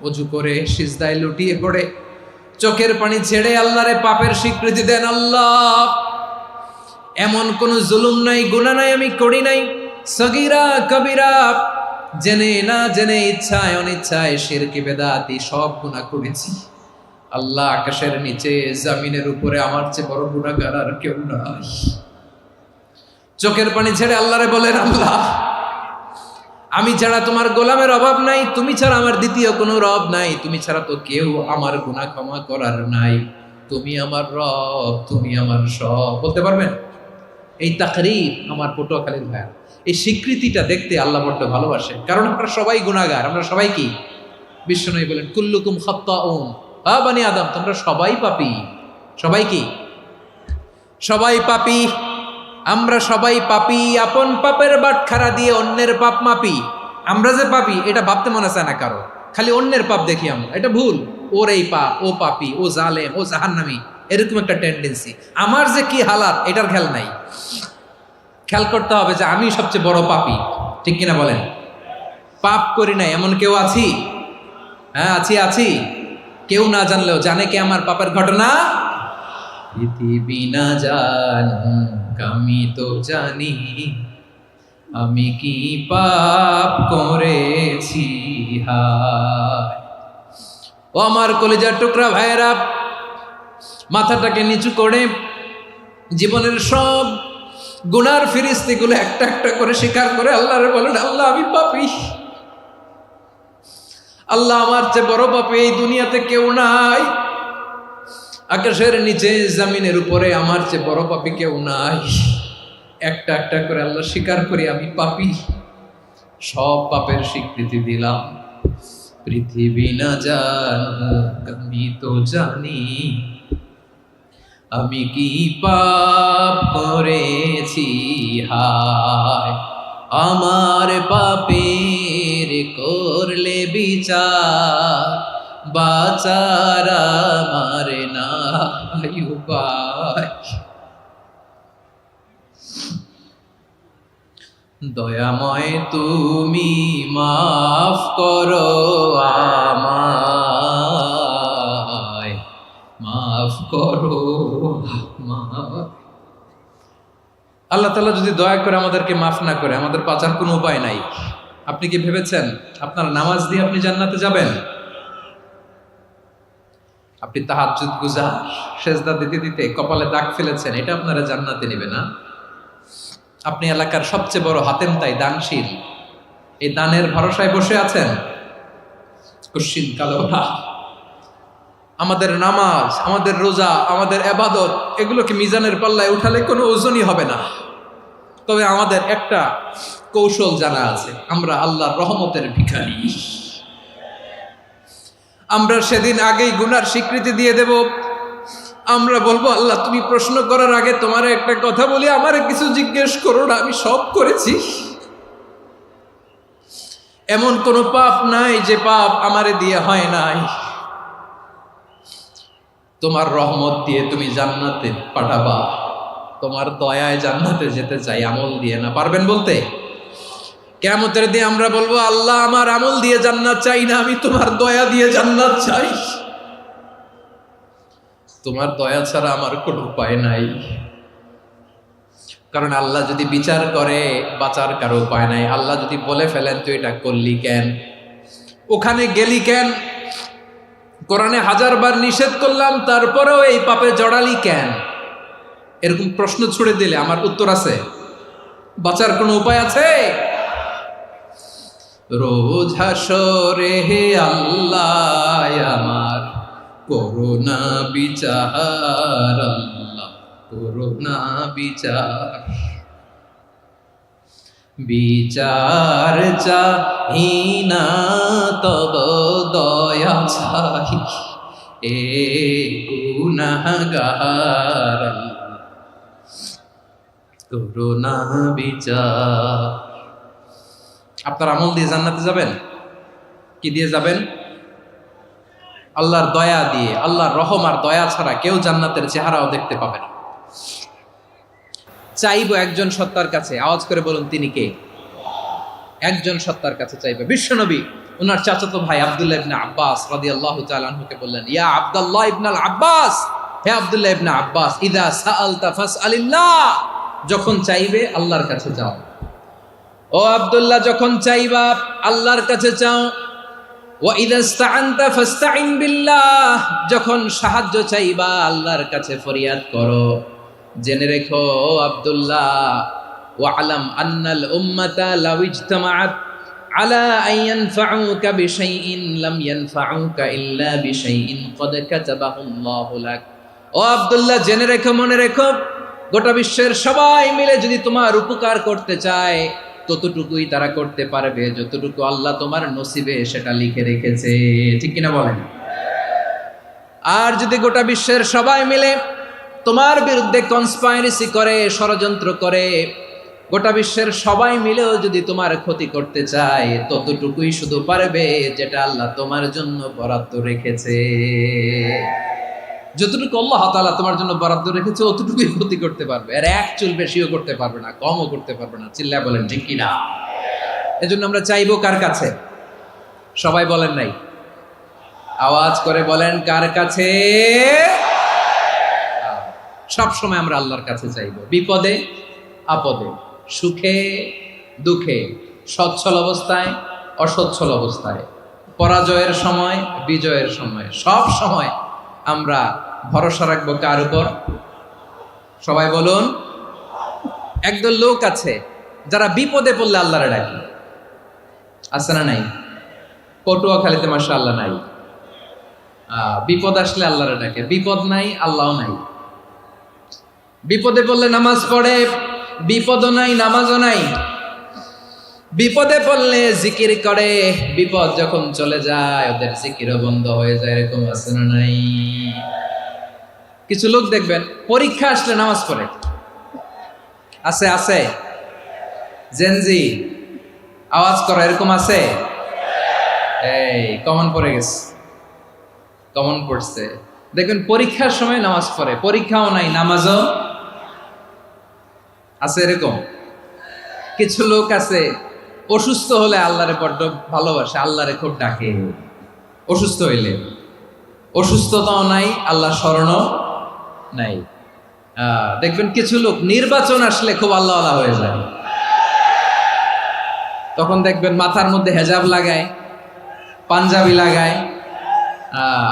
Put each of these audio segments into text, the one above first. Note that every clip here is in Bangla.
অজু করে সিজদায় লুটিয়ে পড়ে চোখের পানি ছেড়ে আল্লাহরে পাপের স্বীকৃতি দেন। আল্লাহ, এমন কোন জুলুম নাই, গুনাহ নাই আমি করি নাই, সগীরা কবিরা, জেনে না জেনে, ইচ্ছায় অনিচ্ছায়, শিরকি বেদাতি সব গুনাহ করেছি। আল্লাহ, আকাশের নিচে জমিনের উপরে আমার চেয়ে বড় গুনাহগার আর কেউ নাই। চোখের পানি ছেড়ে আল্লাহরে বলেন, আল্লাহ, আমি ছাড়া তোমার গোলামের অভাব নাই, তুমি ছাড়া আমার দ্বিতীয় কোনো রব নাই, তুমি ছাড়া তো কেউ আমার গুনাহ ক্ষমা করার নাই, তুমি আমার রব, তুমি আমার সব। বলতে পারবেন? এই তাকরীর আমার পটুয়াখালীর ভাইয়া, এই স্বীকৃতিটা দেখতে আল্লাহ বড্ড ভালোবাসে, কারণ আমরা সবাই গুনাহগার। আমরা সবাই কি? বিশ্বনবী বলেন, কুল্লুকুম খাত্তাউন, বানি আদম, তোমরা সবাই পাপী। সবাই কি? সবাই পাপী। আমরা সবাই পাপী। আপন পাপের বাটখারা দিয়ে অন্যের পাপ মাপি। আমরা যে পাপী এটা ভাবতে মনে চায় না কারো, খালি অন্যের পাপ দেখি আমরা, এটা ভুল। ওর এই পাপ, ও পাপী, ও জালেম, ও জাহান্নামী, এরকম একটা টেন্ডেন্সি। আমার যে কি হালাত এটার খেয়াল নাই। খেয়াল করতে হবে যে আমি সবচেয়ে বড় পাপী, ঠিক কিনা বলেন? পাপ করি নাই এমন কেউ আছি? হ্যাঁ, আছি। কেউ না জানলেও জানে কে আমার পাপের ঘটনা? পৃথিবী না জানুক আমি তো জানি, আমি কি পাপ করেছি। হায় ও আমার কলিজার টুকরা ভাইয়েরা, মাথাটাকে নিচু করে জীবনের সব গুনার ফিরিস্তিগুলো একটা একটা করে স্বীকার করে আল্লাহরে বলেন, আল্লাহ, আমি পাপী। আল্লাহ, আমার চেয়ে বড় পাপী এই দুনিয়াতে কেউ নাই। আকাশের নিচে জমিনের উপরে আমার চেয়ে বড় পাপী কেউ নাই। একটা একটা করে আল্লাহ স্বীকার করি আমি পাপী। সব পাপের স্বীকৃতি দিলাম। পৃথিবী না জানুক আমি তো জানি, আমি কি পাপ করেছি। হায় আমার পাপের করলে বিচার, বাচার আমার নাই উপায়। দয়াময় তুমি মাফ করো আমায়, মাফ করো আমায়। আল্লাহ তাআলা যদি দয়া করে আমাদেরকে মাফ না করে, আমাদের বাঁচার কোনো উপায় নাই। আপনি কি ভেবেছেন আপনার নামাজ দিয়ে আপনি জান্নাতে যাবেন? আপনি তাহাজ্জুদ গুজার, সেজদা দিতে দিতে কপালে দাগ ফেলেছেন, এটা আপনারা জান্নাতে নেবে না? আপনি এলাকার সবচেয়ে বড় হাতেম তাই, দানশীল, এই দানের ভরসায় বসে আছেন, কুশ্চিন কালো না। আমাদের নামাজ, আমাদের রোজা, আমাদের ইবাদত, এগুলোকে মিজানের পাল্লায় উঠালে কোনো ওজনই হবে না। তবে আমাদের একটা কৌশল জানা আছে, আমরা আল্লাহর রহমতের ভিখারি। আমরা সেদিন আগেই গুনার স্বীকৃতি দিয়ে দেব। আমরা বলবো, আল্লাহ, তুমি প্রশ্ন করার আগে তোমার একটা কথা বলি, আমারে কিছু জিজ্ঞেস করো না, আমি সব করেছি। এমন কোন পাপ নাই যে পাপ আমারে দিয়ে হয় নাই। তোমার রহমত দিয়ে তুমি জান্নাতে পাঠাবা, তোমার দয়ায় জান্নাতে যেতে চাই, আমল দিয়ে না। পারবেন বলতে? কিয়ামতের দিন আমরা বলবো, আল্লাহ, আমার আমল দিয়ে জান্নাত চাই না, আমি তোমার দয়া দিয়ে জান্নাত চাই। তোমার দয়া ছাড়া আমার কোনো উপায় নাই। কারণ আল্লাহ যদি বিচার করে, বাঁচার কারো উপায় নাই। আল্লাহ যদি বলে ফেলেন তুই এটা করলি কেন, ওখানে গেলি কেন, কোরআনে 1000 বার নিষেধ করলাম তারপরেও এই পাপে জড়ালি কেন, এরকম প্রশ্ন ছুড়ে দিলে আমার উত্তর আছে? বাঁচার কোনো উপায় আছে? রোজ হাসরে হে আল্লাহ আমার করুণা বিচার, আল্লাহ করুণা বিচার। বিচার চাহি না তব দয়া চাহি, এ গুনাহগার, আল্লাহ করুণা বিচার। আপনার আমল দিয়ে জান্নাতে যাবেন? কি দিয়ে যাবেন? আল্লাহর দয়া দিয়ে। আল্লাহর রহম আর দয়া ছাড়া কেউ জান্নাতের চেহারাও দেখতে পাবে না। চাইবো একজন সত্তার কাছে, আওয়াজ করে বলুন তিনি কে? একজন সত্তার কাছে চাইবো, বিশ্বনবী ওনার চাচাতো ভাই আব্দুল্লাহ ইবনে আব্বাস রাদিয়াল্লাহু তাআলা আনহুকে বললেন, ইয়া আব্দুল্লাহ ইবনে আব্বাস, হে আব্দুল্লাহ ইবনে আব্বাস, ইযা সাআলতা ফাসআলিল্লাহ, যখন চাইবে আল্লাহর কাছে যাও। ও আব্দুল্লাহ, যখন চাইবা আল্লাহর কাছে চাও। ওয়া ইযা ইসতাআনতা ফাসতাইন বিল্লাহ, যখন সাহায্য চাইবা আল্লাহর কাছে ফরিয়াদ করো। জেনে রেখো আব্দুল্লাহ, ওয়া'লাম আন্নাল উম্মাতা লাউ ইজতামাআত আলা আন ইয়ানফাউকা বিশাইইন লাম ইয়ানফাউকা ইল্লা বিশাইইন ক্বাদ কাতাবাহু আল্লাহু লাক। ও আব্দুল্লাহ, জেনে রেখো, মনে রেখো, গোটা বিশ্বের সবাই মিলে যদি তোমার উপকার করতে চায় ততটুকুই তারা করতে পারবে যতটুকু আল্লাহ তোমার নসিবে সেটা লিখে রেখেছে। ঠিক কিনা বলেন? আর যদি গোটা বিশ্বের সবাই মিলে তোমার বিরুদ্ধে কনস্পাইরেসি করে, ষড়যন্ত্র করে, গোটা বিশ্বের সবাই মিলেও যদি তোমার ক্ষতি করতে চায় ততটুকুই শুধু পারবে যেটা আল্লাহ তোমার জন্য বরাদ্দ রেখেছে। যতটুকু আল্লাহ তাআলা তোমার জন্য বরাদ্দ রেখেছে অতটুকুই ক্ষতি করতে পারবে, আর এক চুল বেশিও করতে পারবে না, কমও করতে পারবে না। চিল্লায় বলেন ঠিক কিনা? এজন্য আমরা চাইবো কার কাছে? সবাই বলেন নাই, আওয়াজ করে বলেন কার কাছে? সব সময় আমরা আল্লাহর কাছে চাইবো, বিপদে আপদে, সুখে দুঃখে, সচ্ছল অবস্থায় অসচ্ছল অবস্থায়, পরাজয়ের সময় বিজয়ের সময়, সব সময় আমরা ভরসা রাখবো কার উপর? সবাই বলুন। একদল লোক আছে যারা বিপদে পড়লে আল্লাহরে ডাকে, আছে না নাই? পটুয়াখালীতে মাশাআল্লাহ নাই। বিপদ আসলে আল্লাহরে ডাকে, বিপদ নাই আল্লাহও নাই। বিপদে পড়লে নামাজ পড়ে, বিপদও নাই নামাজও নাই। বিপদে পড়লে জিকির করে, বিপদ যখন চলে যায় ওদের জিকিরও বন্ধ হয়ে যায়। এরকম আছে না নাই? কিছু লোক দেখবেন পরীক্ষা আসলে নামাজ পড়ে, আছে আছে। জেনজি আওয়াজ করো, এরকম আছে? এই কমন পড়ে গেছে, কমন পড়ছে। দেখবেন পরীক্ষার সময় নামাজ পড়ে, পরীক্ষাও নাই নামাজও আছে। এরকম কিছু লোক আছে অসুস্থ হলে আল্লাহরে বড্ড ভালোবাসে, আল্লাহরে খুব ডাকে। অসুস্থ হইলে অসুস্থতাও নাই, আল্লাহ স্মরণও নাই। দেখবেন কিছু লোক নির্বাচন আসলে খুব আল্লাহ আল্লাহ হয়ে যায়, তখন দেখবেন মাথার মধ্যে হেজাব লাগায়, পাঞ্জাবি লাগায়,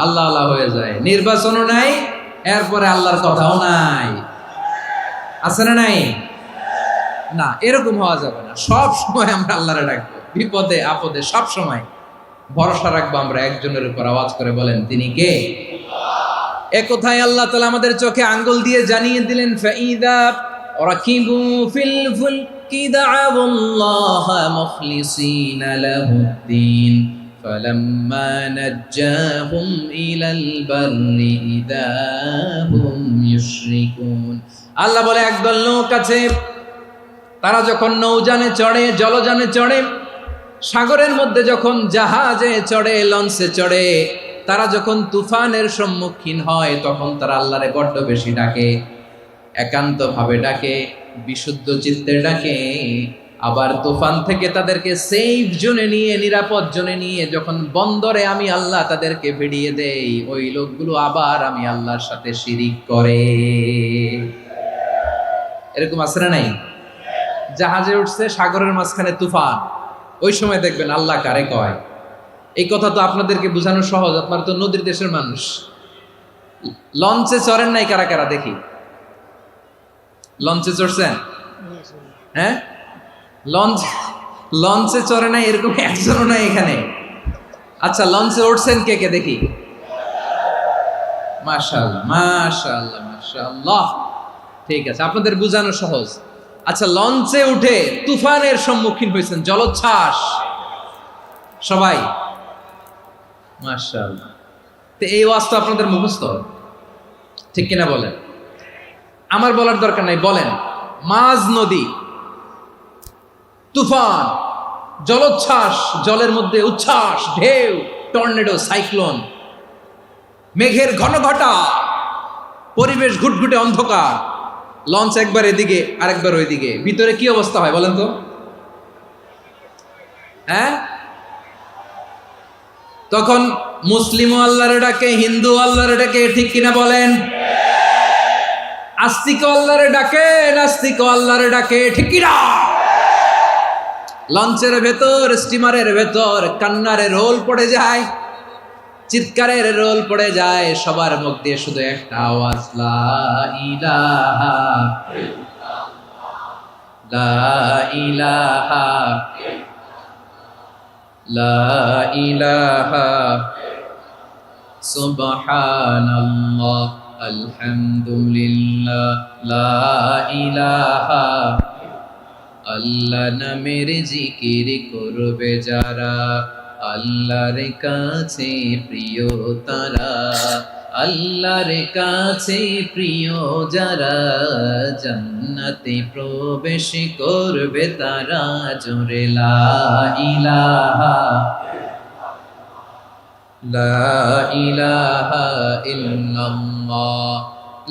আল্লাহ আল্লাহ হয়ে যায়। নির্বাচনও নাই, এরপরে আল্লাহর কথাও নাই। আছে না নাই? না, এরকম হওয়া যাবে না। সব সময় আমরা আল্লাহরে ডাকবো, বিপদে আপদে সব সময় ভরসা রাখবো আমরা একজনের উপর। আওয়াজ করে বলেন তিনি কে? এ কথায় আল্লাহ তাআলা আমাদের চোখে আঙ্গুল দিয়ে জানিয়ে দিলেন, ফাইদা রাকিবু ফিল ফুলকি দা'আউল্লাহা মুখলিসিনা লাহুদ্দিন ফালাম্মা নাজ্জাহুম ইলাল বাররি ইযা হুম ইউশরিকুন। আল্লাহ বলে একদল লোক আছে, তারা যখন নৌযানে চড়ে, জলযানে চড়ে, সাগরের মধ্যে যখন জাহাজে চড়ে, লঞ্চে চড়ে, তারা যখন তুফানের সম্মুখীন হয় তখন তারা আল্লাহরে বড্ড বেশি ডাকে, একান্তভাবে ডাকে, বিশুদ্ধ চিত্তে ডাকে। আবার তুফান থেকে তাদেরকে সেফ জোনে নিয়ে, নিরাপদ জোনে নিয়ে যখন বন্দরে আমি আল্লাহ তাদেরকে ভিড়িয়ে দেই, ওই লোকগুলো আবার আমি আল্লাহর সাথে শিরিক করে। এরকম আছে না নাই? জাহাজে উঠছে, সাগরের মাঝখানে তুফান, ওই সময় দেখবেন আল্লাহ কারে কয়। এই কথা তো আপনাদেরকে বোঝানো সহজ, আপনারা তো নদীর দেশের মানুষ। লঞ্চে চড়েন নাই কারা কারা? দেখি, লঞ্চে চড়ছেন? হ্যাঁ, লঞ্চে চড়ে নাই এরকম একজনও নাই এখানে। আচ্ছা, লঞ্চে উঠছেন কে কে? দেখি। মাশাআল্লাহ মাশাআল্লাহ মাশাআল্লাহ, ঠিক আছে, আপনাদের বোঝানো সহজ। আচ্ছা, লঞ্চে উঠে তুফানের সম্মুখীন হয়েছেন, জলোচ্ছ্বাস সবাই, মাশাআল্লাহ। তো এই ওয়াজ তো আপনাদের মুখস্থ, ঠিক কিনা বলেন? আমার বলার দরকার নাই, বলেন। মাঝ নদী, তুফান, জলোচ্ছ্বাস, জলের মধ্যে উচ্ছ্বাস, ঢেউ, টর্নেডো, সাইক্লোন, মেঘের ঘনঘটা, পরিবেশ ঘুটঘুটে অন্ধকার, লঞ্চ একবার এদিকে আরেকবার ওইদিকে, ভিতরে কি অবস্থা হয় বলেন তো? হ্যাঁ, তখন মুসলিমও আল্লাহরে ডাকে, হিন্দু আল্লাহরে ডাকে, ঠিক কিনা বলেন? আস্তিক আল্লাহরে ডাকে, নাস্তিক আল্লাহরে ডাকে, ঠিক কিনা? লঞ্চের ভেতর, স্টিমারের ভেতর কান্নারে রোল পড়ে যায়, চিৎকারের রোল পড়ে যায়, সবার মুখ দিয়ে শুধু একটা আওয়াজ, লা ইলাহা লা ইলাহা লা ইলাহা সুবহানাল্লাহ আলহামদুলিল্লাহ লা ইলাহা। আল্লাহ নামের জিকির করবে যারা, আল্লাহর কাছে প্রিয় তারা, আল্লাহর কাছে প্রিয় যারা, জান্নাতে প্রবেশ করবে তারা, জোরে লা ইলাহা লা ইলাহা ইল্লাল্লাহ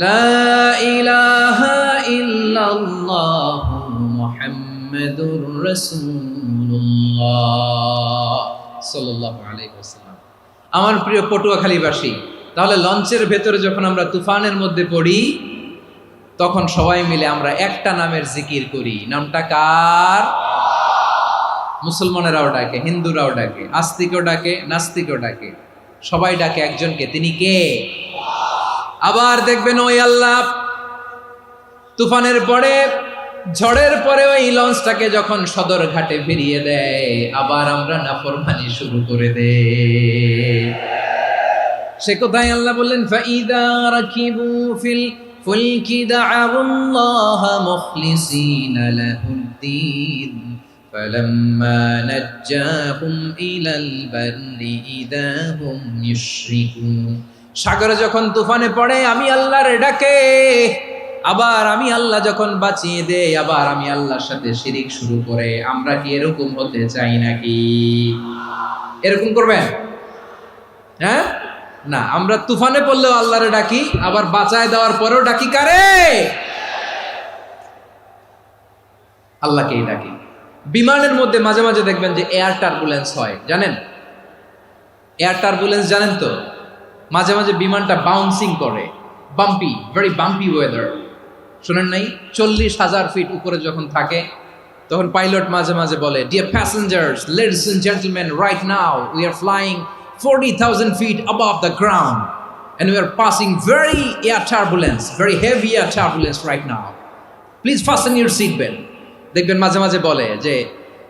লা ইলাহা ইল্লাল্লাহ মুহাম্মাদুর রাসূলুল্লাহ সাল্লাল্লাহু আলাইহি ওয়াসাল্লাম। আমার প্রিয় পটুয়াখালীবাসী, তাহলে লঞ্চের ভেতরে যখন আমরা তুফানের মধ্যে পড়ি, তখন সবাই মিলে আমরা একটা নামের জিকির করি। নামটা কার? মুসলমানেরাও ডাকে, হিন্দুরাও ডাকে, আস্তিকও ডাকে, নাস্তিকও ডাকে, সবাই ডাকে একজনকে, তিনি কে? আবার দেখবেন ওই আল্লাহ তুফানের পরে, ঝড়ের পরে ওই লঞ্চটাকে যখন সদর ঘাটে ফিরিয়ে দেয়, আবার আমরা নাফরমানি শুরু করে দেই। সে কোথায়? আল্লাহ বললেন, ফাইদা রাকিবু ফিল ফুলকি দা'আউল্লাহা মুখলিসিনা লাহুদ্দিন ফালাম্মা নাজ্জাহুম ইলাল বাররি ইযা হুম ইউশরিকুন। সাগরে যখন তুফানে পড়ে আমি আল্লাহর ডাকে, আবার আমি আল্লাহ যখন বাঁচিয়ে দেই, আবার আমি আল্লাহর সাথে শিরিক শুরু করে। আমরা কি এরকম হতে চাই নাকি? এরকম করবেন? হ্যাঁ না, আমরা তুফানে পড়লেও আল্লাহরে ডাকি, আবার বাঁচায় দেওয়ার পরেও ডাকি কারে? আল্লাহকেই ডাকি। বিমানের মধ্যে মাঝে মাঝে দেখবেন যে এয়ার টার্বুলেন্স হয়, জানেন? এয়ার টার্বুলেন্স জানেন তো? মাঝে মাঝে বিমানটা বাউন্সিং করে, বাম্পি, ভেরি বাম্পি ওয়েদার। শোনেন নাই? 40,000 ফিট উপরে যখন থাকে, তখন পাইলট মাঝে মাঝে বলে, dear passengers, ladies and gentleman, right now we are flying 40,000 feet above the ground and we are passing very air turbulence, very heavy air turbulence right now. Please fasten your seat belt. দেখবেন মাঝে মাঝে বলে যে,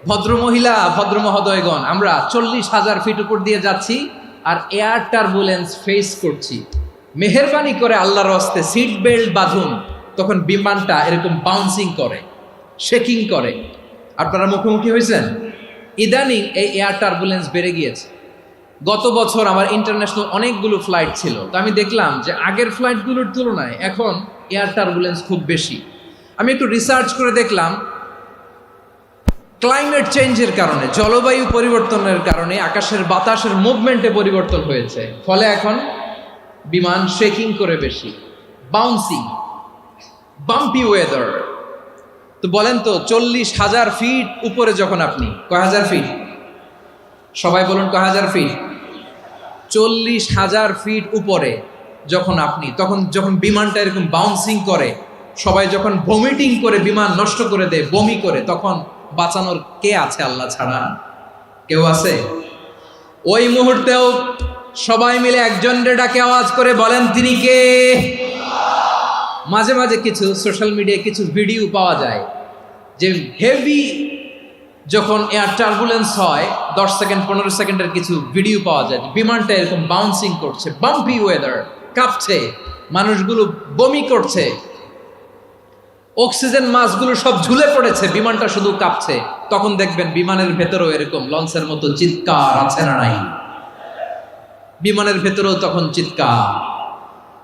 ভদ্র মহিলা, ভদ্র মহোদয়গণ, আমরা 40,000 ফিট উপর দিয়ে যাচ্ছি আর এয়ার টার্বুলেন্স ফেস করছি, মেহেরবানি করে আল্লাহর হস্তে সিট বেল্ট বাঁধুন। তখন বিমানটা এরকম বাউন্সিং করে, শেকিং করে। আপনারা মুখোমুখি হয়েছেন? ইদানিং এই এয়ার টার্বুলেন্স বেড়ে গিয়েছে। গত বছর আমার ইন্টারন্যাশনাল অনেকগুলো ফ্লাইট ছিল, তো আমি দেখলাম যে আগের ফ্লাইটগুলোর তুলনায় এখন এয়ার টার্বুলেন্স খুব বেশি। আমি একটু রিসার্চ করে দেখলাম, ক্লাইমেট চেঞ্জের কারণে, জলবায়ু পরিবর্তনের কারণে আকাশের বাতাসের মুভমেন্টে পরিবর্তন হয়েছে, ফলে এখন বিমান শেকিং করে বেশি, বাউন্সিং, বাম্পি ওয়েদার। তো বলেন তো, 40,000 ফিট উপরে যখন আপনি, কয় হাজার ফিট? সবাই বলুন, কয় হাজার ফিট? 40,000 ফিট উপরে যখন আপনি, তখন যখন বিমানটা এরকম বাউন্সিং করে, সবাই যখন ভমিটিং করে বিমান নষ্ট করে দেয়, বমি করে, তখন বাঁচানোর কে আছে আল্লাহ ছাড়া? কেউ আছে? ওই মুহূর্তেও সবাই মিলে একজনের ডাকে আওয়াজ করে বলেন, তিনি কে? মাঝে মাঝে কিছু সোশ্যাল মিডিয়ায় কিছু ভিডিও পাওয়া যায় যে হেভি যখন এয়ার টার্বুলেন্স হয়, 10 সেকেন্ড 15 সেকেন্ডের কিছু ভিডিও পাওয়া যায়, বিমানটা এরকম বাউন্সিং করছে, বাম্পি ওয়েদার, কাঁপছে, মানুষগুলো বমি করছে, অক্সিজেন মাস্কগুলো সব ঝুলে পড়েছে, বিমানটা শুধু কাঁপছে। তখন দেখবেন বিমানের ভেতরেও এরকম লঞ্চের মতো চিৎকার আছে না নাই? বিমানের ভেতরেও তখন চিৎকার।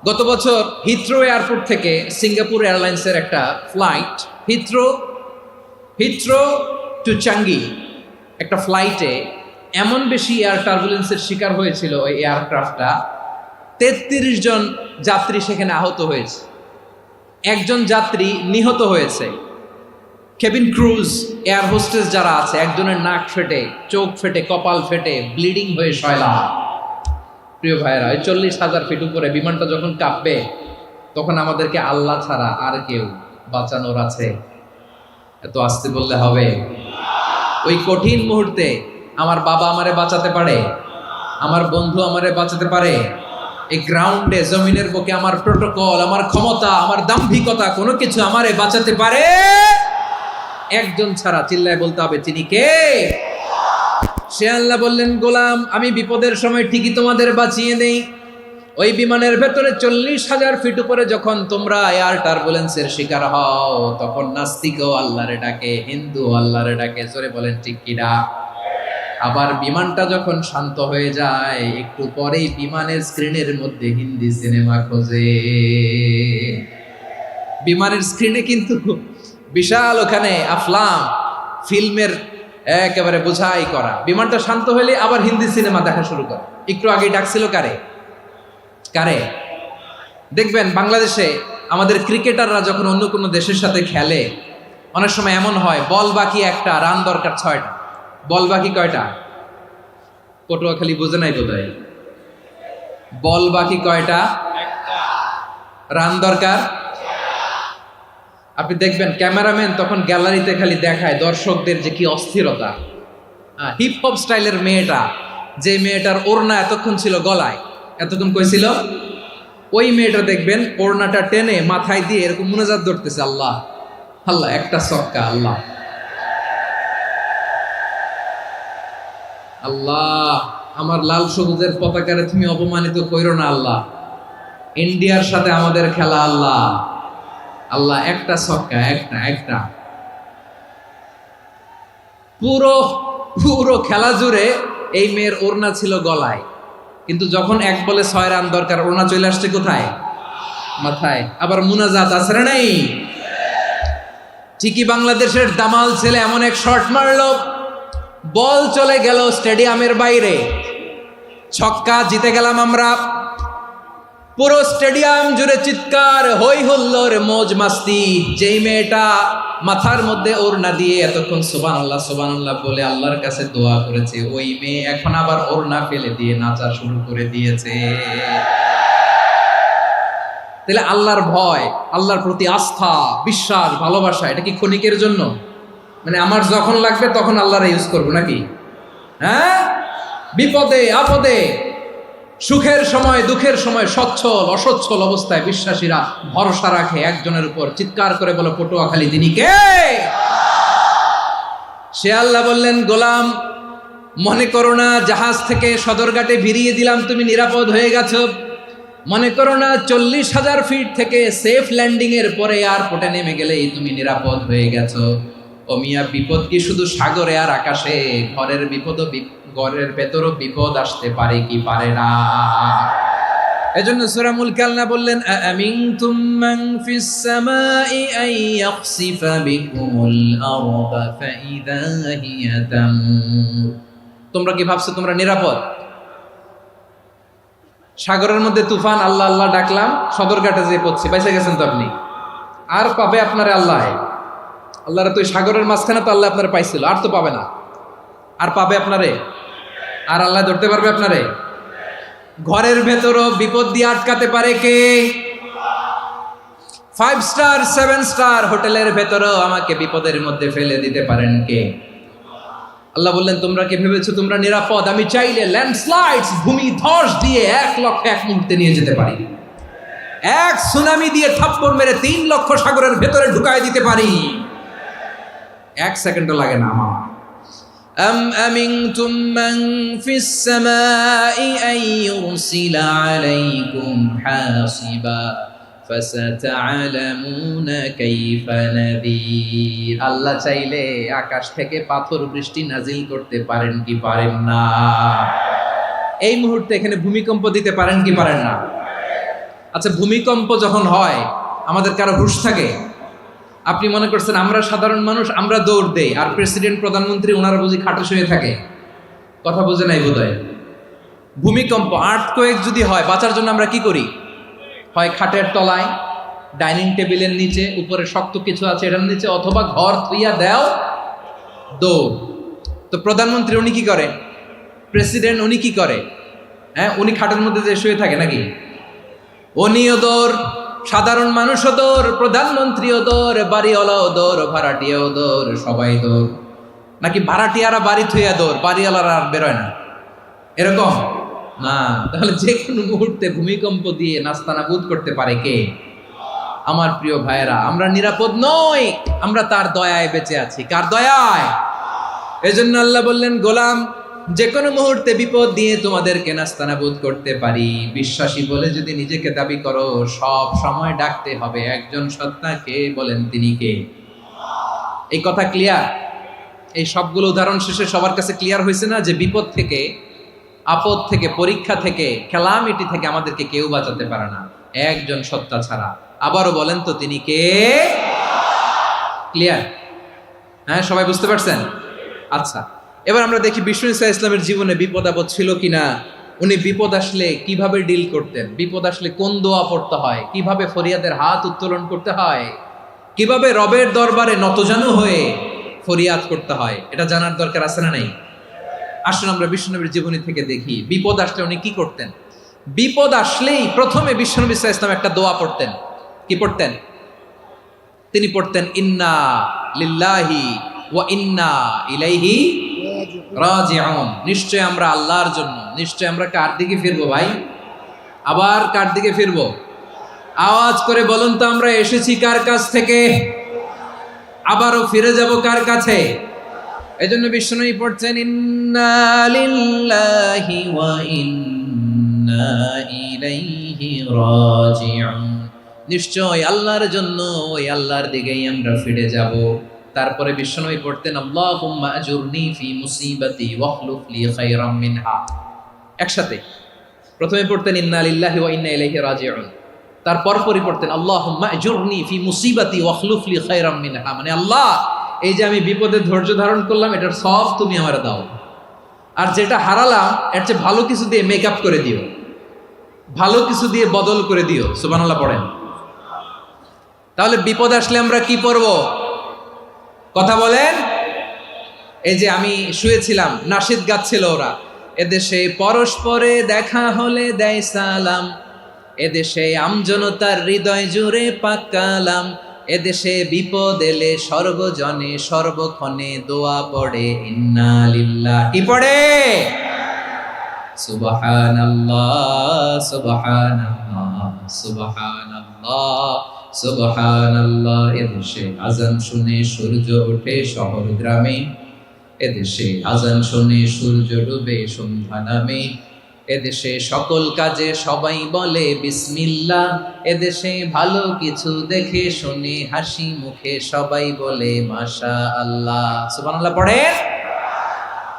গত বছর হিথ্রো এয়ারপোর্ট থেকে সিঙ্গাপুর এয়ারলাইন্সের একটা ফ্লাইট, হিথ্রো টু চাঙ্গি, একটা ফ্লাইটে এমন বেশি এয়ার টার্বুলেন্সের শিকার হয়েছিল ওই এয়ারক্রাফটটা, 33 জন যাত্রী সেখানে আহত হয়েছে, একজন যাত্রী নিহত হয়েছে। কেবিন ক্রুজ, এয়ার হোস্টেস যারা আছে, একজনের নাক ফেটে, চোখ ফেটে, কপাল ফেটে, ব্লিডিং হয়ে শয়লা। প্রিয় ভাইয়েরা, ওই 40,000 ফিট উপরে বিমানটা যখন কাঁপবে, তখন আমাদেরকে আল্লাহ ছাড়া আর কেউ বাঁচানোর আছে? এত আসতে বললে হবে? ওই কঠিন মুহূর্তে আমার বাবা আমারে বাঁচাতে পারে, আমার বন্ধু আমারে বাঁচাতে পারে? এই গ্রাউন্ডে, জমিনের বুকে আমার প্রোটোকল, আমার ক্ষমতা, আমার দাম্ভিকতা, কোনো কিছু আমারে বাঁচাতে পারে? একজন ছাড়া। চিল্লায় বলতে হবে, তিনি কে? সে আল্লাহ বললেন, গোলাম, আমি বিপদের সময় ঠিকই তোমাদের বাঁচিয়ে দেই। ওই বিমানের ভেতরে 40,000 ফিট উপরে যখন তোমরা এয়ার টার্বুলেন্সের শিকার হও, তখন নাস্তিকও আল্লাহরে ডাকে, হিন্দু আল্লাহরে ডাকে। জোরে বলেন ঠিক কিনা? আবার বিমানটা যখন শান্ত হয়ে যায়, একটু পরেই বিমানের স্ক্রিনের মধ্যে হিন্দি সিনেমা খোঁজে। বিমানের স্ক্রিনে কিন্তু বিশাল ওখানে আফলাম ফিল্মের একেবারে বোঝাই করা। বিমানটা শান্ত হলে আবার হিন্দি সিনেমা দেখা শুরু করে। একটু আগে ডাকছিল কারে? কারে? দেখবেন বাংলাদেশে আমাদের ক্রিকেটাররা যখন অন্য কোনো দেশের সাথে খেলে, অনেক সময় এমন হয়, বল বাকি একটা, রান দরকার 6টা। বল বাকি কয়টা? পটুয়াখালী বুঝে নাই বোধহয়। বল বাকি কয়টা? রান দরকার। আপনি দেখবেন ক্যামেরাম্যান তখন গ্যালারিতে খালি দেখায় দর্শকদের যে কি অস্থিরতা। হিপ হপ স্টাইলের মেয়েটা, যে মেয়েটার ওড়না এতক্ষণ ছিল গলায়, এতক্ষণ কই ছিল, ওই মেয়েটা দেখবেন ওড়নাটা টেনে মাথায় দিয়ে এরকম মুনাজাত ধরতেছে, আল্লাহ আল্লাহ, একটা ছক্কা, আল্লাহ আল্লাহ, আমার লাল সবুজের পতাকারে তুমি অপমানিত কইরো না আল্লাহ, ইন্ডিয়ার সাথে আমাদের খেলা, আল্লাহ আল্লাহ, একটা ছক্কা, একটা। পুরো পুরো খেলা জুড়ে এই মেয়ের ওড়না ছিল গলায়, কিন্তু যখন এক বলে 6 রান দরকার, ওড়না চলে আসছে কোথায়? মাথায়। আবার মুনাজাত আছে না নাই? ঠিকই বাংলাদেশের দামাল ছেলে এমন এক শট মারলো, বল চলে গেল স্টেডিয়ামের বাইরে, ছক্কা, জিতে গেলাম আমরা। পুরো স্টেডিয়াম জুড়ে চিৎকার, হই হুল্লোর, মৌজ মাস্তি। যেই মেয়েটা মাথার মধ্যে ওড়না দিয়ে এতক্ষণ সুবহানাল্লাহ সুবহানাল্লাহ বলে আল্লাহর কাছে দোয়া করেছে, ওই মেয়ে এখন আবার ওড়না ফেলে দিয়ে নাচা শুরু করে দিয়েছে। তাহলে আল্লাহর ভয়, আল্লাহর প্রতি আস্থা, বিশ্বাস, ভালোবাসা, এটা কি ক্ষণিকের জন্য? মানে আমার যখন লাগবে তখন আল্লাহরে ইউজ করবো নাকি? হ্যাঁ, বিপদে আপদে, সুখের সময় দুঃখের সময়, সচ্ছল অসচ্ছল অবস্থায় বিশ্বাসীরা ভরসা রাখে একজনের উপর। চিৎকার করে বলো, পটুয়াখালী, তিনি কে? সে আল্লাহ বললেন, গোলাম, মনে করো না জাহাজ থেকে সদরঘাটে ভিড়িয়ে দিলাম, তুমি নিরাপদ হয়ে গেছো। মনে করো না 40,000 ফিট থেকে সেফ ল্যান্ডিং এর পরে এয়ারপোর্টে নেমে গেলেই তুমি নিরাপদ হয়ে গেছো। ও মিয়া, বিপদ কি শুধু সাগরে আর আকাশে? ঘরের বিপদও, ঘরের ভেতরও বিপদ আসতে পারে কি পারে না? এজন্য সূরা মুলক আল্লাহ বললেন, আমিনতুম মান ফিস সামাই আন ইয়াখসিফা বিকুমুল আরদা ফাইদা হিয়া তামুর। তোমরা কি ভাবছো তোমরা নিরাপদ? সাগরের মধ্যে তুফান, আল্লাহ আল্লাহ ডাকলাম, সদরঘাটে যেয়ে পড়ছি, বাইসে গেছেন তো আপনি। আর পাবে আপনারে আল্লাহ? আল্লাহরা তো সাগরের মাঝখানে তো আল্লাহ আপনারা পাইছিল, আর তো পাবে না। আর পাবে আপনারে? আর আল্লাহ ধরতে পারবে আপনারে? ঘরের ভেতরও বিপদ দিয়ে আটকাতে পারে কে? 5 স্টার 7 স্টার হোটেলের ভেতরেও আমাকে বিপদের মধ্যে ফেলে দিতে পারেন কে? আল্লাহ বললেন, তোমরা কি ভেবেছো তোমরা নিরাপদ? আমি চাইলে ল্যান্ডস্লাইডস, ভূমি ধস দিয়ে 1 লক্ষ এক মুহূর্তে নিয়ে যেতে পারি। এক সুনামি দিয়ে থাপ্পড় মেরে 3 লক্ষ সাগরের ভেতরে ঢুকায় দিতে পারি। 1 সেকেন্ডও লাগে না আমার। أم أمنتم من في السماء أن يرسل عليكم حاصبا فستعلمون كيف نذير। আল্লাহ চাইলে আকাশ থেকে পাথর বৃষ্টি নাজিল করতে পারেন কি পারেন না? এই মুহূর্তে এখানে ভূমিকম্প দিতে পারেন কি পারেন না? আচ্ছা, ভূমিকম্প যখন হয় আমাদের কারো হুঁশ থাকে? আপনি মনে করছেন আমরা সাধারণ মানুষ, আমরা দৌড় দেই, আর প্রেসিডেন্ট প্রধানমন্ত্রী ওনারা বুঝি খাটে শুয়ে থাকে? কথা বুঝে নাই বোধহয়। ভূমিকম্প, আর্থকোয়েক যদি হয়, বাঁচার জন্য আমরা কি করি? হয় খাটের তলায়, ডাইনিং টেবিলের নিচে, উপরে শক্ত কিছু আছে এটার নিচে, অথবা ঘর থুইয়া দেও দৌড়। তো প্রধানমন্ত্রী উনি কি করে, প্রেসিডেন্ট উনি কি করে? হ্যাঁ, উনি খাটের মধ্যে যে শুয়ে থাকে নাকি? উনিও দৌড়, সাধারণ মানুষও দৌড়, প্রধানমন্ত্রীও দৌড়, বাড়িওয়ালাও দৌড়, ভাড়াটিয়াও দৌড়, সবাই দৌড়। নাকি ভাড়াটিয়ারা বাড়ি থুইয়া দৌড়, বাড়িওয়ালারা আর বেরোয় না? এরকম না। তাহলে যে কোনো মুহূর্তে ভূমিকম্প দিয়ে নাস্তানাবুদ করতে পারে কে? আমার প্রিয় ভাইয়েরা, আমরা নিরাপদ নই, আমরা তার দয়ায় বেঁচে আছি। কার দয়ায়? এজন্য আল্লাহ বললেন, গোলাম, যে কোনো মুহূর্তে বিপদ দিয়ে তোমাদেরকে নাস্তানাবুদ করতে পারি। বিশ্বাসী বলে যদি নিজেকে দাবি করো, সব সময় ডাকতে হবে একজন সত্তাকে। বলেন তিনি কে? এই কথা ক্লিয়ার? এই সবগুলো উদাহরণ শেষে সবার কাছে ক্লিয়ার হয়েছে না যে বিপদ থেকে, আপদ থেকে, পরীক্ষা থেকে, ক্যালামিটি থেকে আমাদেরকে কেউ বাঁচাতে পারে না একজন সত্তা ছাড়া। আবারও বলেন তো তিনি কে? ক্লিয়ার? হ্যাঁ, সবাই বুঝতে পারছেন? আচ্ছা, এবার আমরা দেখি বিষ্ণু ঈসা ইসলামের জীবনে বিপদ আপদ ছিল কিনা। উনি বিপদ আসলে কিভাবে ডিল করতেন, বিপদ আসলে কোন দোয়া পড়তে হয়, কিভাবে ফরিয়াদের হাত উত্তোলন করতে হয়, কিভাবে রবের দরবারে নতজানু হয়ে ফরিয়াদ করতে হয়, এটা জানার দরকার আছে না নাই? আসুন আমরা বিশ্বনবীর জীবনী থেকে দেখি বিপদ আসলে উনি কি করতেন। বিপদ আসলেই প্রথমে বিশ্বনবী সাল্লাল্লাহু আলাইহি ওয়াসাল্লাম একটা দোয়া পড়তেন। কি পড়তেন? তিনি পড়তেন, ইন্না লিল্লাহি ওয়া ইন্না ইলাইহি রাজিউন। নিশ্চয় আমরা আল্লাহর জন্য, নিশ্চয় আমরা কার দিকে ফিরবো ভাই? আবার কার দিকে ফিরবো? আওয়াজ করে বলুন তো, আমরা এসেছি কার কাছ থেকে, আবারও ফিরে যাব কার কাছে? এজন্য বিষ্ণুই পড়ছেন, ইন্না লিল্লাহি ওয়া ইন্না ইলাইহি রাজিউন। নিশ্চয় আল্লাহর জন্য, ওই আল্লাহর দিকেই আমরা ফিরে যাব। তারপরে বিষ্ণুই পড়তেন, আল্লাহুম্মা আজুরনি ফি মুসিবাতি ওয়াখলুফ লি খায়রাম মিনহা। একসাথে প্রথমে পড়তেন ইন্না লিল্লাহি ওয়া ইন্না ইলাইহি রাজিউন, তারপর পরে পড়তেন আল্লাহুম্মা আজুরনি ফি মুসিবাতি ওয়াখলুফ লি খায়রাম মিনহা। মানে আল্লাহ, এই যে আমি বিপদে ধৈর্য ধারণ করলাম, এটার সব তুমি আমারে দাও, আর যেটা হারালাম এর চেয়ে ভালো কিছু দিয়ে মেকআপ করে দিও, ভালো কিছু দিয়ে বদল করে দিও। সুবহানাল্লাহ পড়েন। তাহলে বিপদ আসলে আমরা কি পড়ব? কথা বলেন। এই যে আমি শুয়েছিলাম, নাশিদ গাচ্ছিল ওরা, এদেশে পরস্পরে দেখা হলে দেয় সালাম, এদেশে আমজনতার হৃদয় জুড়ে পাকালাম, এদেশে বিপদ এলে সর্বজনে সর্বক্ষণে দোয়া পড়ে ইন্না লিল্লাহি। কি পড়ে? সুবহানাল্লাহ সুবহানাল্লাহ সুবহানাল্লাহ সুবহানাল্লাহ। এদেশে আজান শুনে সূর্য ওঠে শহর গ্রামে, এদেশে আজান শুনে সূর্য ডুবে সন্ধ্যা নামে, এদেশে সকল কাজে সবাই বলে বিসমিল্লাহ, এদেশে ভালো কিছু দেখে শুনে হাসি মুখে সবাই বলে মাশাআল্লাহ। সুবহানাল্লাহ পড়ে।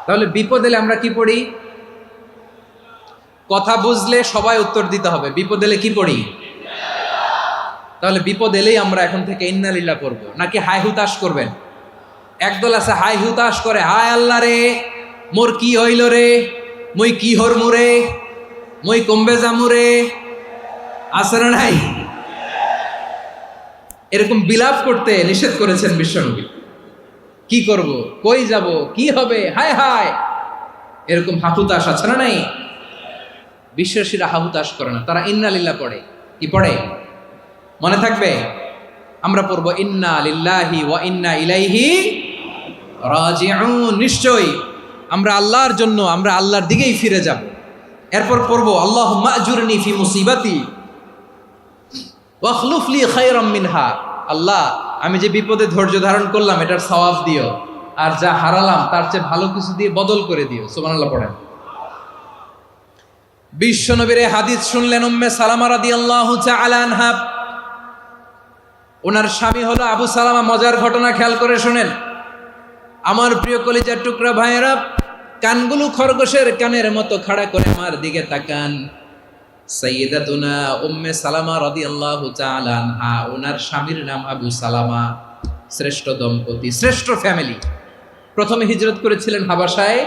তাহলে বিপদ এলে আমরা কি পড়ি? কথা বুঝলে সবাই উত্তর দিতে হবে, বিপদ এলে কি পড়ি? তাহলে বিপদ এলেই আমরা এখন থেকে ইন্না লিল্লাহ পড়ব, নাকি হাই হুতাশ করবেন? একদল আছে হাই হুতাশ করে, হায় আল্লাহ রে মোর কি হইল রে, মই কি হরমু রে, মই কমবে জামু রে, আছে না নাই? এরকম বিলাপ করতে নিষেধ করেছেন বিশ্বনবী। কি করব, কই যাব, কি হবে, হায় হায়, এরকম হাহুতাশ আছে না নাই? বিশ্বাসীরা হাহুতাশ করে না, তারা ইন্না লিল্লাহ পড়ে। কি পড়ে? মনে থাকবে? আমরা পড়বো ইন্না লিল্লাহি ওয়া ইন্না ইলাইহি রাজিউন। নিশ্চয়ই আমরা আল্লাহর জন্য, আমরা আল্লাহর দিকেই ফিরে যাব। এরপর পড়বো আল্লাহুম্মা আজুরনি ফি মুসিবাতি ওয়াখলুফ লি খায়রাম মিনহা। আল্লাহ, আমি যে বিপদে ধৈর্য ধারণ করলাম এটার সওয়াব দিও, আর যা হারালাম তার চেয়ে ভালো কিছু দিয়ে বদল করে দিও। সুবহানাল্লাহ পড়েন। বিশ্বনবীর হাদিস শুনলেন উম্মে সালামা রাদিয়াল্লাহু তাআলা আনহা। ওনার স্বামী হলো আবু সালামা। মজার ঘটনা খেয়াল করে শুনেন আমার প্রিয় কলিজার টুকরা ভাইয়েরা। কানগুলো খরগোশের কানের মতো খাড়া করে আমার দিকে তাকান। সাইয়্যিদাতুনা উম্মে সালামা রাদিয়াল্লাহু তাআলা আনহা, ওনার স্বামীর নাম আবু সালামা। শ্রেষ্ঠ দম্পতি, শ্রেষ্ঠ ফ্যামিলি। প্রথমে হিজরত করেছিলেন হাবাসায়,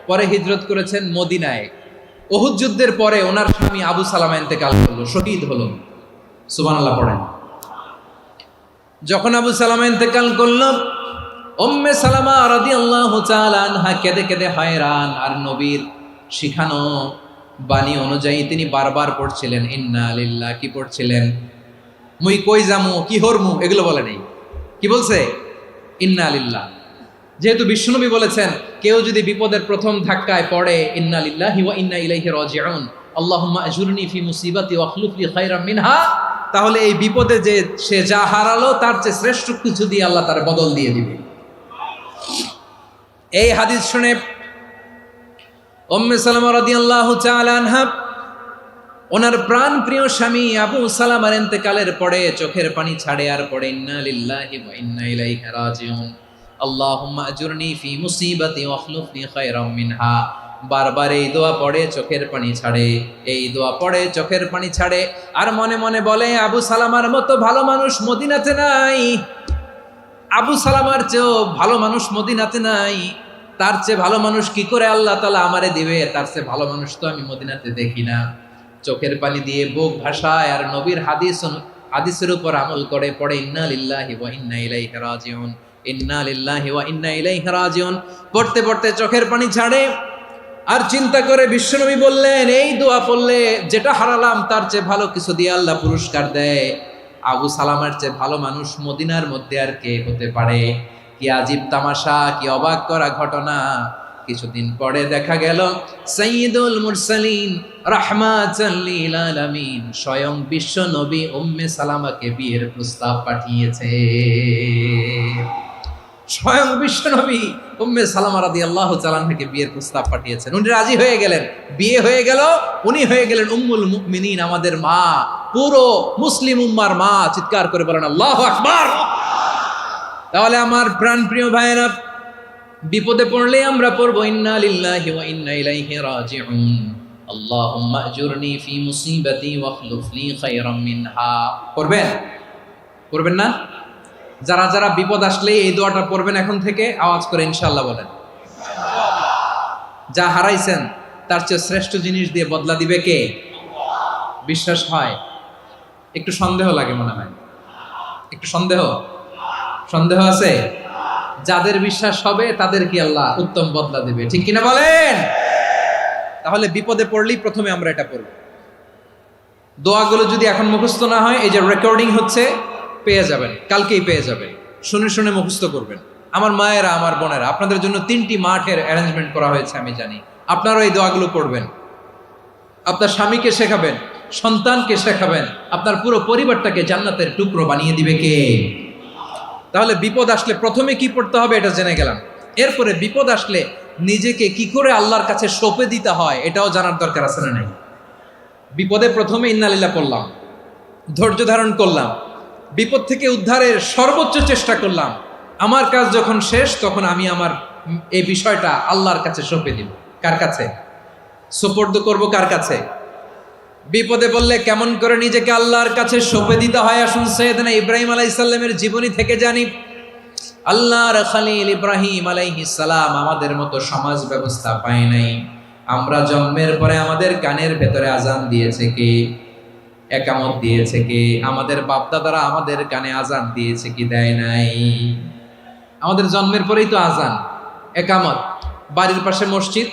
পরে হিজরত করেছেন মদিনায়। উহুদ যুদ্ধের পরে ওনার স্বামী আবু সালামা ইন্তেকাল করলো, শহীদ হলো। সুবহানাল্লাহ পড়েন। যখন আবু সালামা ইন্তেকাল করল, উম্মে সালামা রাদিয়াল্লাহু তাআলা আনহা কেঁদে কেঁদে হয়রান। আর নবীর শিখানো বাণী অনুযায়ী তিনি বারবার পড়ছিলেন ইন্না লিল্লাহ। কি পড়ছিলেন? মুই কই যামু, কি হরমু, এগুলো বলে নেই। কি বলছে? ইন্না লিল্লাহ। যেহেতু বিশ্বনবী বলেছেন কেউ যদি বিপদের প্রথম ধাক্কায় পড়ে ইন্না লিল্লাহি ওয়া ইন্না ইলাইহি রাজিউন, আল্লাহুম্মা আজুরনি ফি মুসিবাতি ওয়াখলুফ লি খায়রাম মিনহা, তাহলে এই বিপদে যে সে যা হারালো তার চেয়ে শ্রেষ্ঠ কিছু দিয়ে আল্লাহ তার বদল দিয়ে দিবে। এই হাদিস শুনে উম্মে সালামা রাদিয়াল্লাহু তাআলা আনহা ওনার প্রাণ প্রিয় স্বামী আবু সালামার ইন্তেকালের পরে চোখের পানি ছাড়ে আর পড়ে ইন্না লিল্লাহি ওয়া ইন্না ইলাইহি রাজিউন, আল্লাহুম্মা আজুরনি ফি মুসিবাতি ওয়াখলুফ লি খায়রাম মিনহা। বারবার এই দোয়া পড়ে চোখের পানি ছাড়ে, এই দোয়া পড়ে চোখের পানি ছাড়ে, আর মনে মনে বলে আবু সালামার মতো ভালো মানুষ মদিনাতে নাই, আবু সালামার চেয়েও ভালো মানুষ মদিনাতে নাই, তার চেয়ে ভালো মানুষ কি করে আল্লাহ তাআলা আমারে দিবে, তার চেয়ে ভালো মানুষ তো আমি মদিনাতে দেখি না। চোখের পানি দিয়ে বুক ভাসায় আর নবীর হাদিসের উপর আমল করে পড়ে ইন্না লিল্লাহি ওয়া ইন্না ইলাইহি রাজিউন, ইন্না লিল্লাহি ওয়া ইন্না ইলাইহি রাজিউন। পড়তে পড়তে চোখের পানি ছাড়ে আর চিন্তা করে বিশ্বনবী বললেন এই দোয়া পড়লে যেটা হারালাম তার চেয়ে ভালো কিছু দিয়ে আল্লাহ পুরস্কার দেয়। আবু সালামার চেয়ে ভালো মানুষ মদিনার মধ্যে আর কে হতে পারে? কি আজীব তামাশা, কি অবাক করা ঘটনা। কিছুদিন পরে দেখা গেল সাইয়্যিদুল মুরসালিন রাহমাতাল লিল আলামিন স্বয়ং বিশ্ব নবী উম্মে সালামাকে বিয়ের প্রস্তাব পাঠিয়েছে। স্বয়ং বিশ্ব নবী উম্মে সালামা রাদিয়াল্লাহু তাআলা আনহাকে বিয়ের প্রস্তাব পাঠিয়েছেন। উনি রাজি হয়ে গেলেন, বিয়ে হয়ে গেল, উনি হয়ে গেলেন উম্মুল মুমিনিন, আমাদের মা, পুরো মুসলিম উম্মার মা। চিৎকার করে বলেন আল্লাহু আকবার। তাহলে আমার প্রাণ প্রিয় ভাইয়েরা, বিপদে পড়লে আমরা পড়বো ইন্না লিল্লাহি ওয়া ইন্না ইলাইহি রাজিউন, আল্লাহুম্মা আজুরনি ফি মুসিবাতি ওয়াখলুফ লি খায়রাম মিনহা। পড়বেন? পড়বেন না? যারা যারা বিপদ আসলে এই দোয়াটা পড়বেন এখন থেকে আওয়াজ করে ইনশাআল্লাহ বলেন। যা হারাইছেন তার চেয়ে শ্রেষ্ঠ জিনিস দিয়ে বদলা দিবে কে? বিশ্বাস হয়? একটু সন্দেহ লাগে মনে হয়, একটু সন্দেহ আছে? যাদের বিশ্বাস হবে তাদের কি আল্লাহ উত্তম বদলা দিবে, ঠিক কিনা বলেন? তাহলে বিপদে পড়লেই প্রথমে আমরা এটা পড়ব। দোয়াগুলো যদি এখন মুখস্থ না হয়, এই যে রেকর্ডিং হচ্ছে, পেয়ে যাবেন, কালকেই পেয়ে যাবেন। শুনে শুনে মুখস্থ করবেন। আমার মায়েরা, আমার বোনেরা, আপনাদের জন্য 3টি মাঠের অ্যারেঞ্জমেন্ট করা হয়েছে, আমি জানি। আপনারাও এই দোয়াগুলো পড়বেন, আপনার স্বামীকে শেখাবেন, সন্তানকে শেখাবেন, আপনার পুরো পরিবারটাকে জান্নাতের টুকরো বানিয়ে দিবে কে? তাহলে বিপদ আসলে প্রথমে কি পড়তে হবে এটা জেনে গেলাম। এরপরে বিপদ আসলে নিজেকে কি করে আল্লাহর কাছে সঁপে দিতে হয় এটাও জানার দরকার আছে না নাই? বিপদে প্রথমে ইন্নালিল্লাহ পড়লাম, ধৈর্য ধারণ করলাম, বিপদ থেকে উদ্ধারের সর্বোচ্চ চেষ্টা করলাম। আমার কাজ যখন শেষ তখন আমি আমার এই বিষয়টা আল্লাহর কাছে সঁপে দিব। কার কাছে সুপর্দ করব? কার কাছে? বিপদে বললে কেমন করে নিজেকে আল্লাহর কাছে সঁপে দিতে হয় আসুন সাইয়েদনা ইব্রাহিম আলাইহিস সালামের জীবনী থেকে জানি। আল্লাহর খলিল ইব্রাহিম আলাইহিস সালাম আমাদের মতো সমাজ ব্যবস্থা পায় নাই। আমরা জন্মের পরে আমাদের কানের ভেতরে আজান দিয়েছে কে? একামত দিয়েছে কে? আমাদের বাপদাদারা আমাদের কানে আজান দিয়েছে কি? দেয় নাই। আমাদের জন্মের পরেই তো আজান, একামত, বাড়ির পাশে মসজিদ,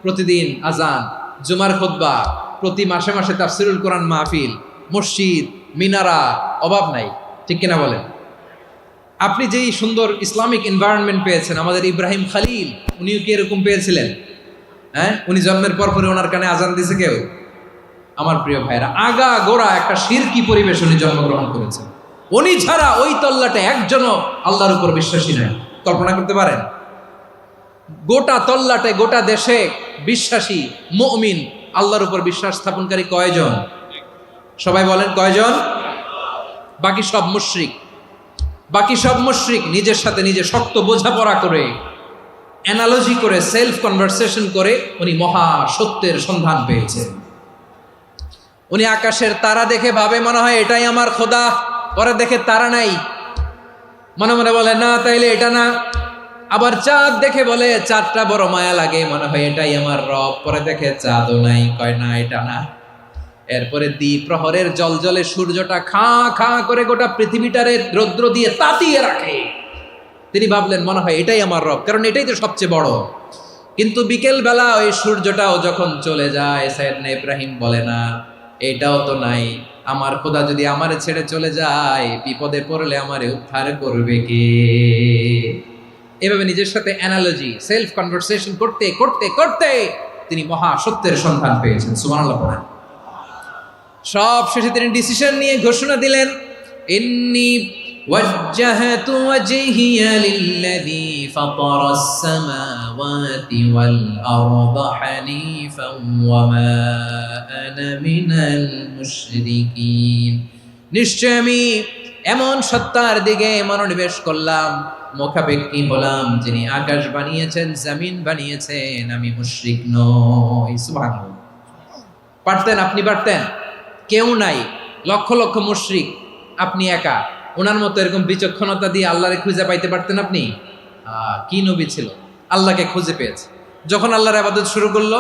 প্রতিদিন আজান, জুমার খুতবা, প্রতি মাসে মাসে তাফসিরুল কোরআন মাহফিল, মসজিদ, মিনারা, অভাব নাই, ঠিক কিনা বলেন? আপনি যেই সুন্দর ইসলামিক এনভায়রনমেন্ট পেয়েছেন, আমাদের ইব্রাহিম খলিল উনিও কি এরকম পেয়েছিলেন? হ্যাঁ, উনি জন্মের পর পরে ওনার কানে আজান দিয়েছে কেউ? আমার প্রিয় ভাইরা, আগা গোড়া একটা শিরকি পরিবেশ উনি জন্মগ্রহণ করেছেন। উনি ছাড়া ওই তল্লাটে একজনও আল্লাহর উপর বিশ্বাসী নয়। কল্পনা করতে পারেন? গোটা তল্লাটে, গোটা দেশে বিশ্বাসী মুমিন, আল্লাহর উপর বিশ্বাস স্থাপনকারী কয়জন? সবাই বলেন কয়জন? বাকি সব মুশরিক। বাকি সব মুশরিক নিজের সাথে নিজে শক্ত বোঝাপড়া করে, অ্যানালজি করে, সেলফ কনভারসেশন করে উনি মহা সত্যের সন্ধান পেয়েছেন। উনি আকাশের তারা দেখে ভাবে মনে হয় এটাই আমার খোদা, পরে দেখে তারা নাই, মনে মনে বলে না তাইলে এটা না। আবার চাঁদ দেখে বলে চাঁদটা বড় মায়া লাগে, মনে হয় এটাই আমার রব, পরে দেখে চাঁদও নাই, কয় না এটা না। এরপরে দ্বিপ্রহরের জলজলে সূর্যটা খা খা করে গোটা পৃথিবীটারে রৌদ্র দিয়ে তাতিয়ে রাখে। তিনি ভাবলেন মনে হয় এটাই আমার রব, কারণ এটাই তো সবচেয়ে বড়। কিন্তু বিকেল বেলা ওই সূর্যটাও যখন চলে যায়, সাইয়েদনা ইব্রাহিম বলে না এটাও তো নাই, আমার খোদা যদি আমারে ছেড়ে চলে যায়, বিপদে পড়লে আমারে উদ্ধার করবে কে? এভাবে নিজের সাথে অ্যানালজি, সেলফ কনভারসেশন করতে করতে করতে তিনি মহা সত্যের সন্ধান পেয়েছেন। সুবহানাল্লাহ পড়েন। সব শেষে তিনি ডিসিশন নিয়ে ঘোষণা দিলেন, ইন্নী ওয়াজ্জাহাতু ওয়াজহিয়া লিল্লাযী ফাতারাস সামাওয়াতি ওয়াল আরদা হানিফান ওয়া মা আনা মিনাল মুশরিকিন। নিশ্চয় আমি এমন সত্তার দিকে মনোনিবেশ করলাম, মুখাপেক্ষী হলাম, যিনি আকাশ বানিয়েছেন, জমিন বানিয়েছেন, আমি মুশরিক নই। সুবহানাল্লাহ। পারতেন, আপনি পারতেন? কেউ নাই, লক্ষ লক্ষ মুশরিক, আপনি একা। ওনার মতো এরকম বিচক্ষণতা দিয়ে আল্লাহরে খুঁজে পাইতে পারতেন আপনি? কি নবী ছিল, আল্লাহকে খুঁজে পেয়েছে। যখন আল্লাহর ইবাদত শুরু করলো,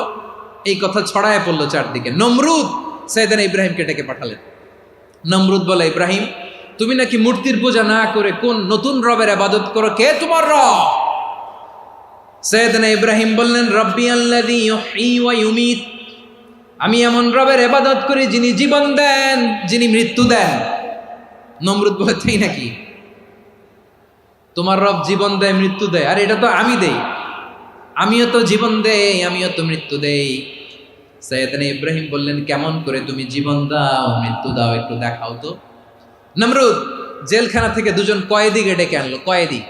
এই কথা ছড়ায় পড়লো চারদিকে। নমরুদ সাইয়েদনা ইব্রাহিমকে ডেকে পাঠালেন। নমরুদ বলে, ইব্রাহিম তুমি নাকি মূর্তির পূজা না করে কোন নতুন রবের ইবাদত করো, কে তোমার রব? সাইয়েদনা ইব্রাহিম বললেন, রব্বি আল্লাযী ইউহয়ী ওয়া ইউমীত, আমি এমন রবের ইবাদত করি যিনি জীবন দেন, যিনি মৃত্যু দেন। নমরুদ বলে, তাই নাকি? তোমার রব জীবন দেয়, মৃত্যু দেয়, আর এটা তো আমি দেই, আমিও তো জীবন দেই, আমিও তো মৃত্যু দেই। সাইয়েদনা ইব্রাহিম বললেন, কেমন করে তুমি জীবন দাও, মৃত্যু দাও, একটু দেখাও তো। নমরুদ জেলখানা থেকে দুজন কয়েদিকে ডেকে আনলো, কয়েদি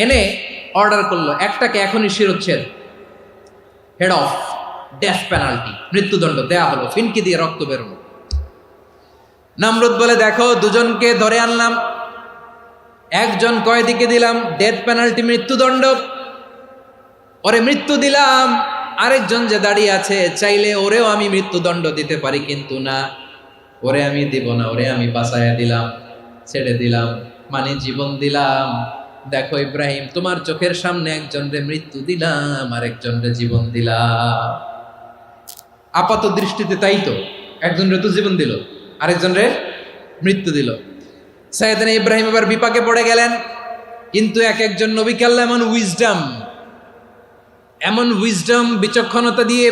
এনে অর্ডার করলো, একটাকে এখনই শিরোচ্ছেদ, হেড অফ ডেথ পেনাল্টি, মৃত্যুদণ্ড দেয়া হলো, ফিনকি দিয়ে রক্ত বেরোলো। নমরুদ বলে, দেখো দুজনকে ধরে আনলাম, একজন কয়েদিকে দিলাম ডেথ পেনাল্টি, মৃত্যুদণ্ড, ওরে মৃত্যু দিলাম। আরেকজন যে দাঁড়িয়ে আছে, চাইলে ওরেও আমি মৃত্যুদণ্ড দিতে পারি, কিন্তু না, ওরে আমি দিব না, ওরে আমি বাঁচাইয়া দিলাম, ছেড়ে দিলাম, মানে জীবন দিলাম। দেখো ইব্রাহিম, তোমার চোখের সামনে একজনরে মৃত্যু দিলাম, আরেকজনরে জীবন দিলাম। আপাত দৃষ্টিতে তাই তো, একজনরে তো জীবন দিল, আরেকজনরে মৃত্যু দিল। সাইয়েদনা ইব্রাহিম এবার বিপাকে পড়ে গেলেন। কিন্তু এক একজন নবীকে আল্লাহ এমন উইজডম বিচক্ষণতা দিয়ে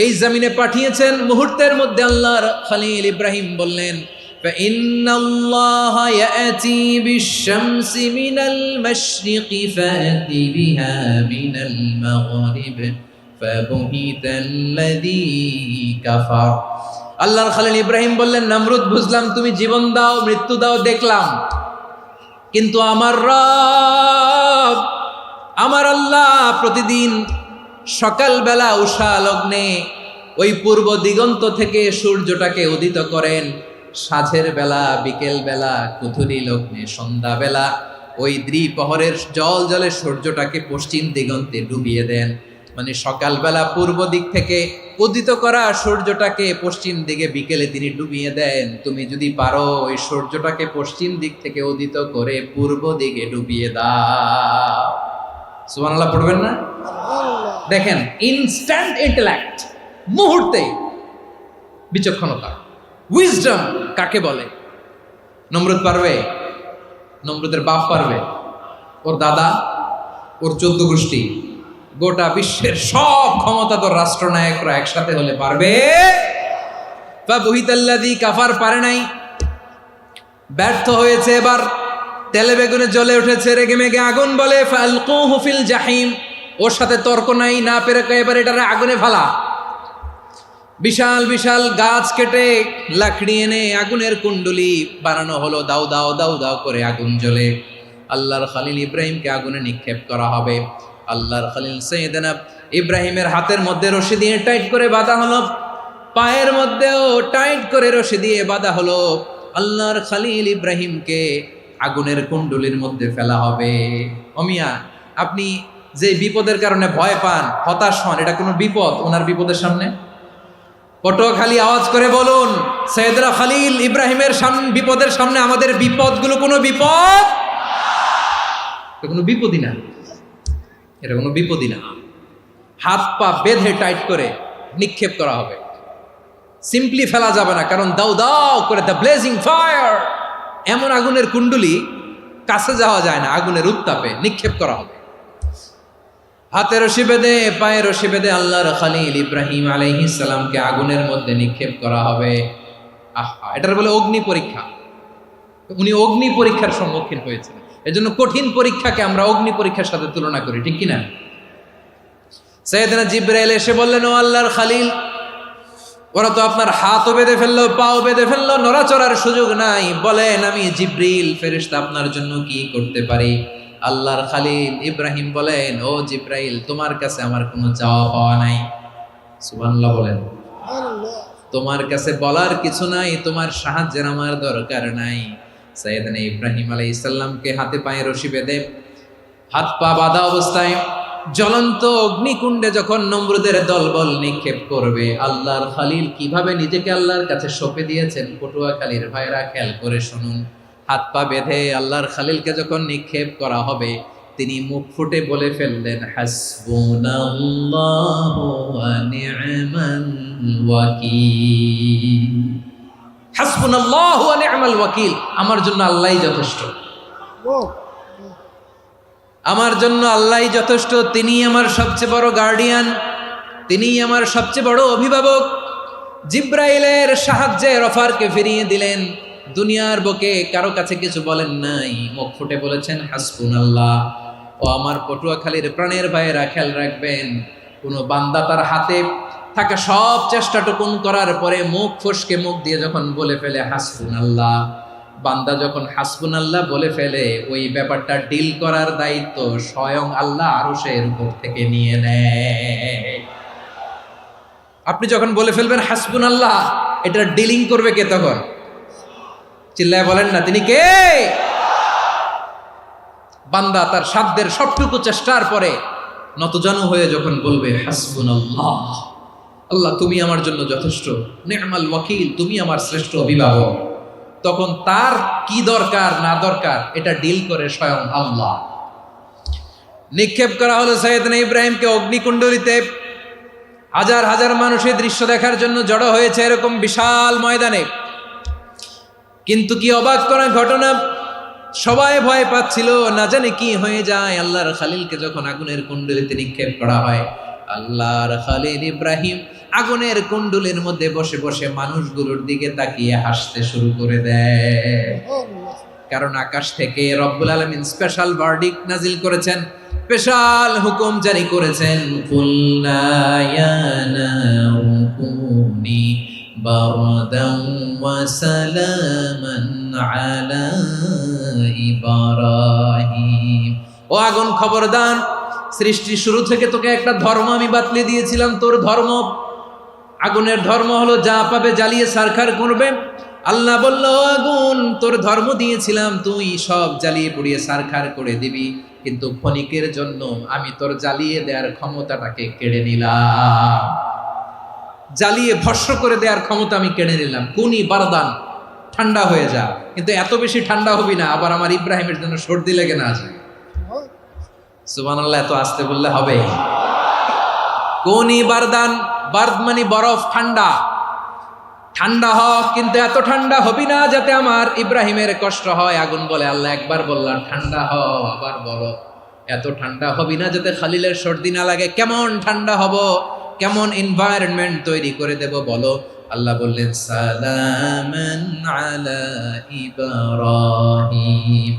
এই জমিনে পাঠিয়েছেন, মুহূর্তের মধ্যে আল্লাহর খলিল ইব্রাহিম বললেন, ফাইন্নাল্লাহা ইয়াতি বিশ-শামসি মিনাল মাশরিকি ফাতি বিহা মিনাল মাগরিব ফাবুহিতাল্লাযী কাফার। আল্লাহর খলিল ইব্রাহিম বললেন, নমরুদ বুঝলাম তুমি জীবন দাও, মৃত্যু দাও, দেখলাম, কিন্তু আমার রব, আমার আল্লাহ প্রতিদিন সকালবেলা উষা লগ্নে ওই পূর্ব দিগন্ত থেকে সূর্যটাকে উদিত করেন, সাঁঝের বেলা, বিকেল বেলা, কুথুরি লগ্নে, সন্ধ্যাবেলা ওই দ্বিপ্রহরের জল জলে সূর্যটাকে পশ্চিম দিগন্তে ডুবিয়ে দেন। মানে সকালবেলা পূর্ব দিক থেকে উদিত করা সূর্যটাকে পশ্চিম দিকে বিকেলে তিনি ডুবিয়ে দেন। তুমি যদি পারো ওই সূর্যটাকে পশ্চিম দিক থেকে উদিত করে পূর্ব দিকে ডুবিয়ে দাও। সুবহানাল্লাহ পড়বেন না? দেখেন, ইনস্ট্যান্ট ইন্টেলেক্ট, মুহূর্তে বিচক্ষণতা, উইজডম কাকে বলে? নমরুদ পারবে? নমরুদের বাপ পারবে? ওর দাদা, ওর 14 গোষ্ঠী, গোটা বিশ্বের সব ক্ষমতাধর রাষ্ট্রনায়করা একসাথে হলে পারবে? ফাবুহিতাল্লাযী কাফার পারে নাই, ব্যর্থ হয়েছে। এবার তেলে বেগুনে জ্বলে উঠেছে, রেগে মেগে আগুন বলে, ফালকুহু ফিল জাহিম। ওর সাথে তর্ক নাই, না পেরে এবার এটারে আগুনে ফেলা। বিশাল বিশাল গাছ কেটে লাকড়ি এনে আগুনের কুণ্ডলি বানানো হলো, দাও দাও দাও দাও করে আগুন জ্বলে। আল্লাহর খলিল ইব্রাহিমকে আগুনে নিক্ষেপ করা হবে। আল্লাহর খলিল সাইয়েদনা ইব্রাহিমের হাতের মধ্যে রশি দিয়ে টাইট করে বাঁধা হলো, পায়ের মধ্যেও টাইট করে রশি দিয়ে বাঁধা হলো। আল্লাহর খলিল ইব্রাহিমকে আগুনের কুণ্ডলির মধ্যে ফেলা হবে। অমিয়া, আপনি যে বিপদের কারণে ভয় পান, হতাশ হন, এটা কোনো বিপদ ওনার বিপদের সামনে? পটুয়াখালী আওয়াজ করে বলুন, সাইয়েদনা খলিল ইব্রাহিমের বিপদের সামনে আমাদের বিপদগুলো কোনো বিপদ? এটা কোনো বিপদই না, এটা কোনো বিপদই না। হাত পা বেঁধে টাইট করে নিক্ষেপ করা হবে। সিম্পলি ফেলা যাবে না, কারণ দাও দাও করে দ্য ব্লেজিং ফায়ার, এমন আগুনের কুণ্ডুলি কাছে যাওয়া যায় না, আগুনের উত্তাপে নিক্ষেপ করা হবে। হাতে রশি বেঁধে পায়ে রশি বেঁধে আল্লাহর খলিল ইব্রাহিম আলাইহিস সালামকে আগুনের মধ্যে নিক্ষেপ করা হবে। আহা, এটার বলে অগ্নি পরীক্ষা। উনি অগ্নি পরীক্ষার সম্মুখীন হয়েছেন। এজন্য কঠিন পরীক্ষাকে আমরা অগ্নি পরীক্ষার সাথে তুলনা করি, ঠিক কিনা? সাইয়েদনা জিবরাইল এসে বললেন, ও আল্লাহর খলিল, ওরা তো আপনার হাতও বেঁধে ফেললো, পাও বেঁধে ফেললো, নড়াচড়ার সুযোগ নাই, বলেন আমি জিবরিল ফেরেশতা আপনার জন্য কি করতে পারি? আল্লাহর খলিল ইব্রাহিম বলেন, ও জিবরাইল, তোমার কাছে আমার কোনো চাওয়া পাওয়া নাই। সুবহানাল্লাহ বলেন। তোমার কাছে বলার কিছু নাই, তোমার সাহায্যের আমার দরকার নাই। সাইয়েদনা ইব্রাহিম আলাইহিস সালামকে হাতে পায়ে রশি বেঁধে হাত পা বাঁধা অবস্থায় জ্বলন্ত অগ্নিকুণ্ডে যখন নমরুদের দলবল নিক্ষেপ করবে, আল্লাহর খলিল কিভাবে নিজেকে আল্লাহর কাছে সঁপে দিয়েছেন, পটুয়াখালীর ভাইরা খেয়াল করে শুনুন। হাত পা বেঁধে আল্লাহর খলিলকে যখন নিক্ষেপ করা হবে, তিনি মুখ ফুটে বলে ফেললেন, হাসবুনাল্লাহু ওয়া নি'মাল ওয়াকিল। হাসবুনাল্লাহু ওয়া নি'মাল ওয়াকিল, আমার জন্য আল্লাহই যথেষ্ট, আমার জন্য আল্লাহই যথেষ্ট। তিনি আমার সবচেয়ে বড় গার্ডিয়ান, তিনি আমার সবচেয়ে বড় অভিভাবক। জিব্রাইলের সাহায্যের অফারকে ফিরিয়ে দিলেন, দুনিয়ার বুকে কারো কাছে কিছু বলেন নাই, মুখ ফুটে বলেছেন হাসবুনাল্লাহ। ও আমার পটুয়াখালীর প্রাণের ভাইয়েরা, খেয়াল রাখবেন, কোন বান্দা তার হাতে থাকা সব চেষ্টাটুকুন করার পরে মুখ ফসকে মুখ দিয়ে যখন বলে ফেলে হাসবুনাল্লাহ, বান্দা যখন হাসবুনাল্লাহ বলে ফেলে, ওই ব্যাপারটা ডিল করার দায়িত্ব স্বয়ং আল্লাহ আরশের উপর থেকে নিয়ে নেয়। আপনি যখন বলে ফেলবেন হাসবুনাল্লাহ, এটা ডিলিং করবে কে তখন? চিল্লায় বলেন না, তিনি কে? বান্দা তার সাধ্যের সবটুকু চেষ্টার পরে নতজানু হয়ে যখন বলবে হাসবুনাল্লাহ, আল্লাহ তুমি আমার জন্য যথেষ্ট, নি'মাল ওয়াকিল, তুমি আমার শ্রেষ্ঠ অভিভাবক, তখন তার কি দরকার না দরকার এটা ডিল করে স্বয়ং আল্লাহ। নিক্ষেপ করা হলো সাইয়েদনা ইব্রাহিমকে অগ্নিকুণ্ডলিতে। হাজার হাজার মানুষের দৃশ্য দেখার জন্য জড়ো হয়েছে এরকম বিশাল ময়দানে। কিন্তু কি অবাক করা ঘটনা, সবাই ভয় পাচ্ছিল, না জানে কি হয়ে যায়। আল্লাহর খলিলকে যখন আগুনের কুণ্ডলিতে নিক্ষেপ করা হয়, আল্লাহর খলিল ইব্রাহিম আগুনের কুণ্ডলের মধ্যে বসে বসে মানুষগুলোর দিকে তাকিয়ে হাসতে শুরু করে দেয়। কারণ আকাশ থেকে রব্বুল আলামিন স্পেশাল ভার্ডিক্ট নাজিল করেছেন, স্পেশাল হুকুম জারি করেছেন, কুলনা ইয়া নারু কুনি বারদান ওয়া সালামান আলা ইব্রাহিম। ও আগুন, খবরদার, সৃষ্টি শুরু থেকে তোকে একটা ধর্ম আমি বাতলে দিয়েছিলাম, তোর ধর্ম, আগুনের ধর্ম হলো যা পাবে জ্বালিয়ে সারখার করবে। আল্লাহ বলল, আগুন, তোর ধর্ম দিয়েছিলাম, তুই সব জ্বালিয়ে পুড়িয়ে সারখার করে দিবি, কিন্তু ক্ষণিকের জন্য আমি তোর জ্বালিয়ে দেওয়ার ক্ষমতাটাকে কেড়ে নিলাম, জ্বালিয়ে ভস্ম করে দেওয়ার ক্ষমতা আমি কেড়ে নিলাম। কুনি বারদান, ঠান্ডা হয়ে যা, কিন্তু এত বেশি ঠান্ডা হবি না আবার আমার ইব্রাহিমের জন্য সর্দি লেগে না যায়। সুবহানাল্লাহ, এত আসতে বললে হবে? কুনি বারদান, বার্দ মানে বরফ, ঠান্ডা, ঠান্ডা হ, কিন্তু এত ঠান্ডা হবি না যাতে আমার ইব্রাহিমের কষ্ট হয়। আগুন বলে, আল্লাহ একবার বললাম ঠান্ডা হ, আবার বলো এত ঠান্ডা হবি না যাতে খলিলের সর্দি না লাগে। কেমন ঠান্ডা হব, কেমন এনভায়রনমেন্ট তৈরি করে দেব বলো? আল্লাহ বললেন, সালামান আলা ইব্রাহিম,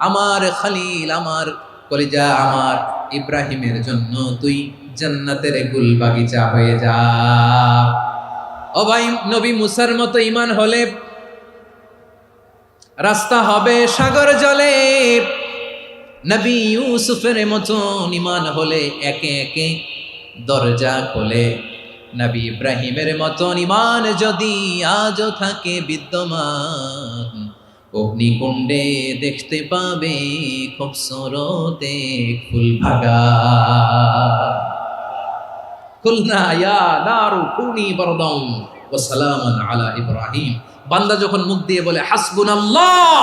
আমার খলিল, আমার কলিজা, আমার ইব্রাহিমের জন্য তুই জান্নাতের গুল বাগিচা হয়ে যা। ও ভাই, নবী মুসার মতো ঈমান হলে রাস্তা হবে সাগর জলে, নবী ইউসুফের মতন ঈমান হলে একে একে দরজা খোলে। নবী ইব্রাহিমের মতন ঈমান যদি আজও থাকে বিদ্যমান, অগ্নিকুণ্ডে দেখতে পাবে খুবসুরত এক ফুল ভাগা। কুলনা ইয়া নারু কুনি বারদান ওয়া সালামান আলা ইব্রাহিম। বান্দা যখন মুখ দিয়ে বলে হাসবুনাল্লাহ,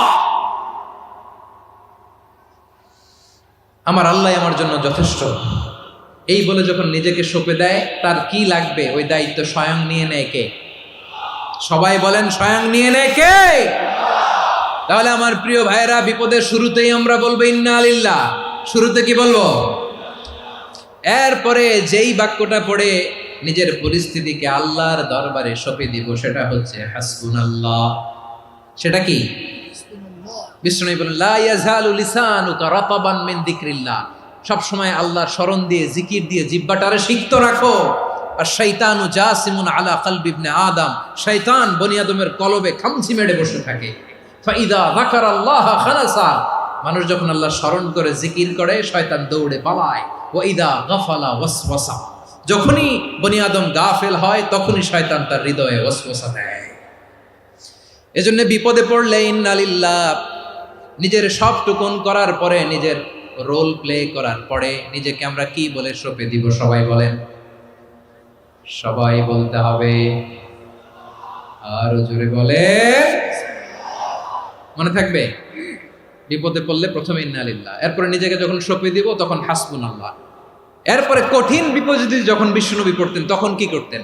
আমার আল্লাহ আমার জন্য যথেষ্ট, এই বলে যখন নিজেকে সঁপে দেয়, তার কি লাগবে ওই দায়িত্ব স্বয়ং নিয়ে নেয় কে? সবাই বলেন স্বয়ং নিয়ে নেয় কে? তাহলে আমার প্রিয় ভাইরা, বিপদের শুরুতেই আমরা বলবো ইন্না লিল্লাহ। শুরুতে কি বলবো? এরপরে যেই বাক্যটা পড়ে নিজের পরিস্থিতিকে আল্লাহর দরবারে সঁপে দিব, সেটা হচ্ছে হাসবুনাল্লাহ। সেটা কি? বিষ্ণু বলেন লা ইয়াজালু লিসানুকা রাতাবান মিন যিকরিল্লাহ। সব সময় আল্লাহর স্মরণ দিয়ে, জিকির দিয়ে জিহ্বাটারে সিক্ত রাখো। আর শয়তানু জাসিমুন আলা কলবি ইবনে আদম, শয়তান বনি আদমের কলবে খামচি মেরে বসে থাকে। ফাইদা যাকারাল্লাহ খানাসা, মানুষ যখন আল্লাহর স্মরণ করে জিকির করে শয়তান দৌড়ে পালায়। ওয়া ইদা গাফালা ওয়াসওয়াসা, যখনই বনি আদম গাফেল হয় তখনই শয়তান তার হৃদয়ে ওয়াসওয়াসা দেয়। এজন্য বিপদে পড়লে ইন্না লিল্লাহ, নিজের সব টুকুন করার পরে, নিজের রোল প্লে করার পরে নিজেকে আমরা কি বলে সঁপে দিব? সবাই বলেন, সবাই বলতে হবে। আরো জোরে বলে, মনে থাকবে? বিপদে পড়লে প্রথমে ইন্না লিল্লাহ, এরপরে নিজেকে যখন সঁপে দিব তখন হাসবুনাল্লাহ। এরপরে কঠিন বিপদ যদি যখন বিশ্বনবী পড়তেন তখন কি করতেন?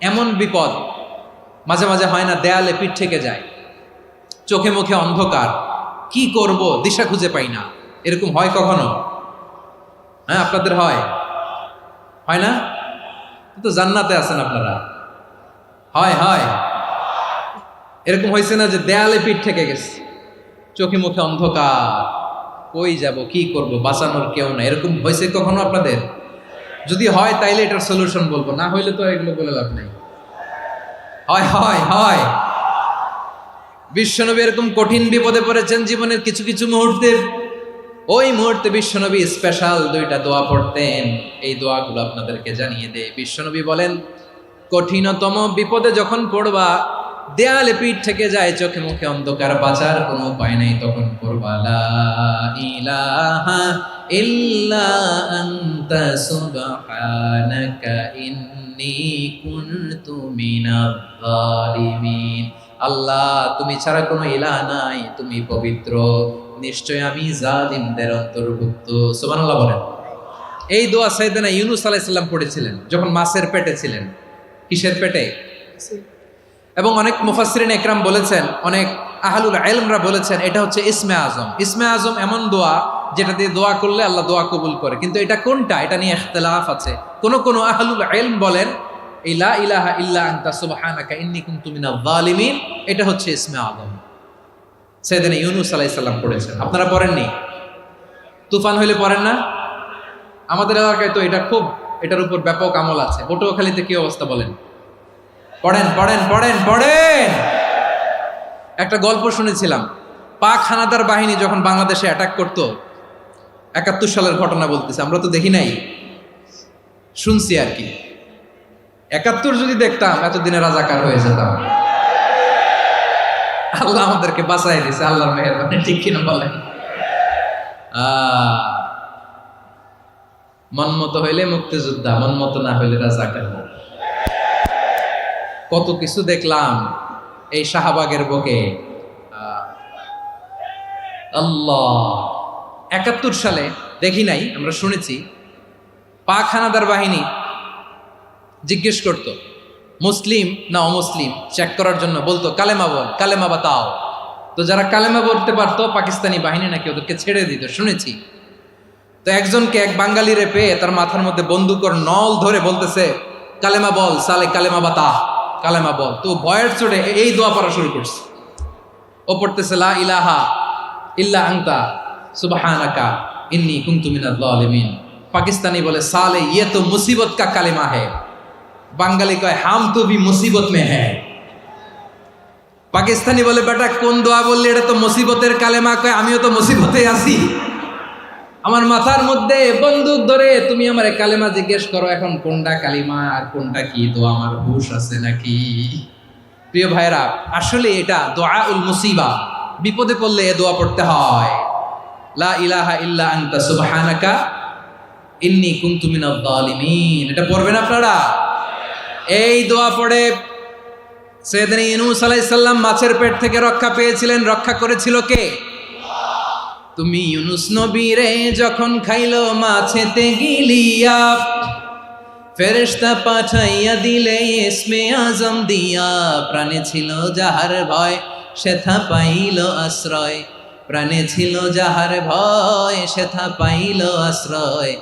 এমন বিপদ মাঝে মাঝে হয় না, দেয়ালে পিঠ থেকে যায়, চোখে মুখে অন্ধকার, কি করব দিশা খুঁজে পাই না, এরকম হয় কখনো? হ্যাঁ, আপনাদের হয়? হয় না? তো জান্নাতে আছেন আপনারা। হয় হয় এরকম হয়েছে না যে দেয়ালে পিঠ থেকে গেছে, চোখে মুখে অন্ধকার, কই যাব, কি করব, বাঁচানোর কেউ না, এরকম হয়েছে কখনো আপনাদের? যদি হয় তাইলে এটার সলিউশন বলবো, না হইলে তো এগুলো বলে লাভ নাই। হয় হয় হয় বিশ্বনবী এরকম কঠিন বিপদে পড়েছেন জীবনের কিছু কিছু মুহূর্তে। ওই মুহূর্তে বিশ্বনবী স্পেশাল 2টা দোয়া পড়তেন। এই দোয়াগুলো আপনাদেরকে জানিয়ে দেয়। বিশ্বনবী বলেন, কঠিনতম বিপদে যখন পড়বা, দেয়ালে পিঠ থেকে যায়, চোখে মুখে অন্ধকার, বাঁচার কোনো উপায় নাই, তখন পড়বা লা ইলাহা ইল্লা আনতা সুবহানাকা ইন্নী কুনতু মিনাজ জালিমিন। আল্লাহ, তুমি ছাড়া কোনো ইলাহ নাই, তুমি পবিত্র, নিশ্চয় আমি জালিমদের অন্তর্ভুক্ত। সুবহানাল্লাহ বলেন। এই দোয়া সাইয়েদনা ইউনূস আলাইহিস সালাম পড়েছিলেন যখন মাছের পেটে ছিলেন। কিসের পেটে? এবং অনেক মুফাসসিরিন ইকরাম বলেছেন, অনেক আহলুল ইলমরা বলেছেন, এটা হচ্ছে ইসমে আজম। ইসমে আজম এমন দোয়া যেটা দিয়ে দোয়া করলে আল্লাহ দোয়া কবুল করে, কিন্তু এটা কোনটা, এটা নিয়ে ইখতিলাফ আছে। কোন আহলুল ইলম বলেন এই লা ইলাহা ইল্লা আনতা সুবহানাকা ইন্নী কুনতু মিনাজ জালিমিন, এটা হচ্ছে ইসমে আজম। সাইয়েদনা ইউনূস আলাইহিস সালাম পড়েছেন। আপনারা পড়েননি? তুফান হইলে পড়েন না? আমাদের এলাকায় তো এটা খুব, এটার উপর ব্যাপক আমল আছে। পটুয়াখালীতে কি অবস্থা বলেন? পড়েন পড়েন পড়েন পড়েন। একটা গল্প শুনেছিলাম, পাক হানাদার বাহিনী যখন বাংলাদেশে অ্যাটাক করত, 71 সালের ঘটনা বলতেছে, আমরা তো দেখি নাই, শুনছি আর কি। 71 যদি দেখতাম এতদিনে রাজাকার হয়ে যেতাম। আল্লাহ আমাদেরকে বাঁচাই দিয়েছে, আল্লাহর মেহেরবানি, ঠিক কিনা বলেন? মন মতো হইলে মুক্তিযোদ্ধা, মন মতো না হইলে রাজাকার। কত কিছু দেখলাম এই শাহবাগের বুকে। আল্লাহ, 71 সালে দেখি নাই, আমরা শুনেছি পাক হানাদার বাহিনী জিজ্ঞেস করত মুসলিম না অমুসলিম চেক করার জন্য, বলতো কালেমা বল, কালেমা বাতাও। তো যারা কালেমা বলতে পারতো পাকিস্তানি বাহিনী নাকি ওদেরকে ছেড়ে দিত, শুনেছি। তো একজনকে, এক বাঙালিরে পেয়ে তার মাথার মধ্যে বন্দুকর নল ধরে বলতেছে কালেমা বল সালে, কালেমা বাতা, কালেমা বল। তো ভয়ের চোটে এই দোয়া পড়া শুরু করছে। ও পড়তেছে লা ইলাহা ইল্লা আনতা সুবহানাকা ইন্নী কুনতু মিনাজ জালিমিন। পাকিস্তানি বলে সালে ইয়ে তো মুসিবত কা কালেমা है। বাঙালি কয় হাম তো ভি মুসিবত মে হ্যায়। পাকিস্তানি বলে বেটা কোন দোয়া বললি, এটা তো মুসিবতের কালেমা। কয় আমিও তো মুসিবতে আছি, আমার মাথার মধ্যে বন্দুক ধরে তুমি আমার কালেমা জিজ্ঞেস করো, এখন কোনটা কালিমা আর কোনটা কি, তো আমার হুশ আছে নাকি? প্রিয় ভাইরা, আসলে এটা দুআউল মুসিবা, বিপদে পড়লে এ দোয়া পড়তে হয়, লা ইলাহা ইল্লা আনতা সুবহানাকা ইন্নী কুনতু মিনাজ জালিমিন। এটা পড়বেন আপনারা। এই দোয়া পড়ে সাইয়েদনা ইউনূস আলাইহিস সালাম মাছের পেট থেকে রক্ষা পেয়েছিলেন। রক্ষা করেছিল কে? তুমি ইউনূস নবী রে যখন খাইলো মাছেতে গিলিয়া, ফেরেশতা পাঠাইয়া দিলে ইসমে আজম দিয়া, প্রাণে ছিল যাহার ভয় সেথা পাইল আশ্রয়, প্রাণে ছিল যাহার ভয় সেথা পাইল আশ্রয়,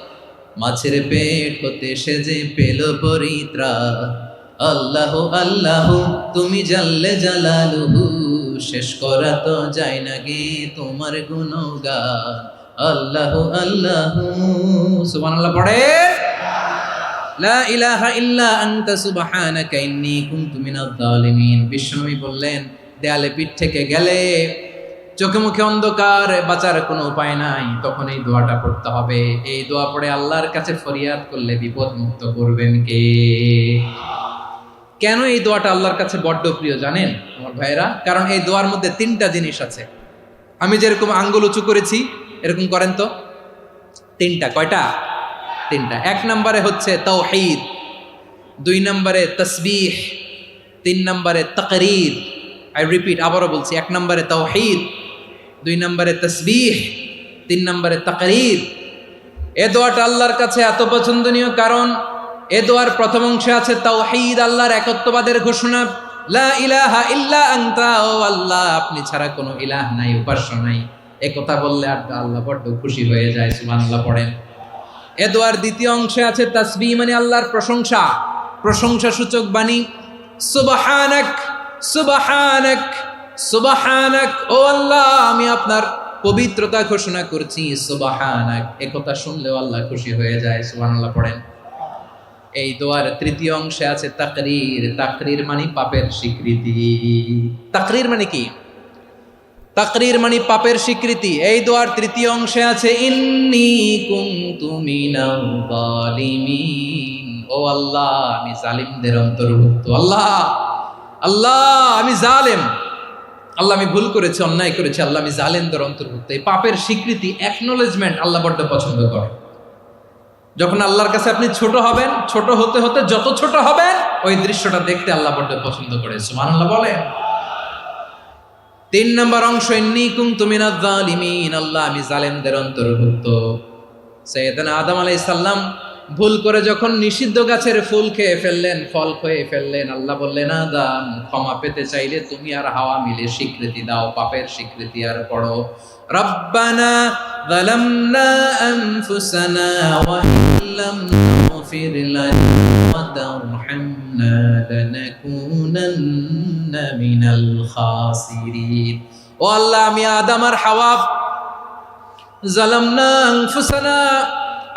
মাছের পেট হতে সে যে পেল পরিত্রাণ। আল্লাহ আল্লাহ তুমি জাল্লে জালালুহু, শেষ করা তো যায় না গে তোমার গুণগান। আল্লাহ আল্লাহ, সুবহানাল্লাহ পড়ে। লা ইলাহা ইল্লা আনতা সুবহানাকা ইন্নী কুনতু মিনাজ জালিমিন। বিশ্বনবী বললেন, দেয়ালে পিঠ থেকে গেলে, চোখে মুখে অন্ধকার, বাঁচার কোনো উপায় নাই, তখন এই দোয়াটা পড়তে হবে। এই দোয়া পড়ে আল্লাহর কাছে ফরিয়াদ করলে বিপদ মুক্ত করবেন কে? কেন এই দোয়াটা আল্লাহর কাছে বড্ড প্রিয় জানেন আমার ভাইয়েরা? কারণ এই দোয়ার মধ্যে তিনটা জিনিস আছে। আমি যেরকম আঙ্গুল উঁচু করেছি এরকম করেন তো। তিনটা। কয়টা? তিনটা। এক নম্বরে হচ্ছে তাওহীদ, দুই নম্বরে তাসবিহ, তিন নম্বরে তাকরীর। আই রিপিট, আবারও বলছি, এক নম্বরে তাওহীদ, দুই নম্বরে তাসবিহ, তিন নম্বরে তাকরীর। এ দোয়াটা আল্লাহর কাছে এত পছন্দনীয় কারণ এ দোয়ার প্রথম অংশে আছে তাওহীদ, আল্লাহর একত্ববাদের ঘোষণা। লা ইলাহা ইল্লা আনতা, ও আল্লাহ আপনি ছাড়া কোনো ইলাহ নাই, উপাস্য নাই। এ কথা বললে আর আল্লাহ বড্ড খুশি হয়ে যায়। সুবহানাল্লাহ পড়েন। এ দোয়ার দ্বিতীয় অংশে আছে তাসবিহ, মানে আল্লাহর প্রশংসা, প্রশংসা সূচক বাণী। সুবহানাক সুবহানাক সুবহানাক, ও আল্লাহ আমি আপনার পবিত্রতা ঘোষণা করছি। সুবহানাক, এ কথা শুনলেও আল্লাহ খুশি হয়ে যায়। সুবহানাল্লাহ পড়েন। এই দোয়ার তৃতীয় অংশে আছে তাকরীর। তাকরীর মানে পাপের স্বীকৃতি। তাকরীর মানে কি? তাকরীর মানে পাপের স্বীকৃতি। এই দোয়ার তৃতীয় অংশে আছে ইন্নী কুনতু মিনাল জালিমিন, ও আল্লাহ আমি জালিমদের অন্তর্ভুক্ত। আল্লাহ আল্লাহ আমি জালেম, আল্লাহ আমি ভুল করেছি, অন্যায় করেছি, আল্লাহ আমি জালেমদের অন্তর্ভুক্ত। এই পাপের স্বীকৃতি, অ্যাকনোলেজমেন্ট আল্লাহ বড্ড পছন্দ করে। যখন আল্লাহর কাছে আপনি ছোট হবেন, ছোট হতে হতে যত ছোট হবেন, ওই দৃশ্যটা দেখতে আল্লাহ বড্ড পছন্দ করে। সুবহানাল্লাহ বলেন। তিন নম্বর অংশ ইন্নী কুনতু মিনাজ জালিমিন, আল্লাহ আমি জালেমদের অন্তর্ভুক্ত। সাইয়েদনা আদম আলাইহিস সালাম ভুল করে যখন নিষিদ্ধ গাছের ফুল খেয়ে ফেললেন, ফল খেয়ে ফেললেন, আল্লাহ বললেন আদম ক্ষমা পেতে চাইলে তুমি আর হাওয়া মিলে স্বীকৃতি দাও, পাপের স্বীকৃতি আর পড়ো। রব্বানা যালামনা আনফুসানা ওয়া ইল্লাম তাগফির লানা ওয়া তারহামনা লানাকুনান্না মিনাল খাসিরিন। ও আল্লাহ আমি আদম আর হাওয়া, যালামনা আনফুসানা,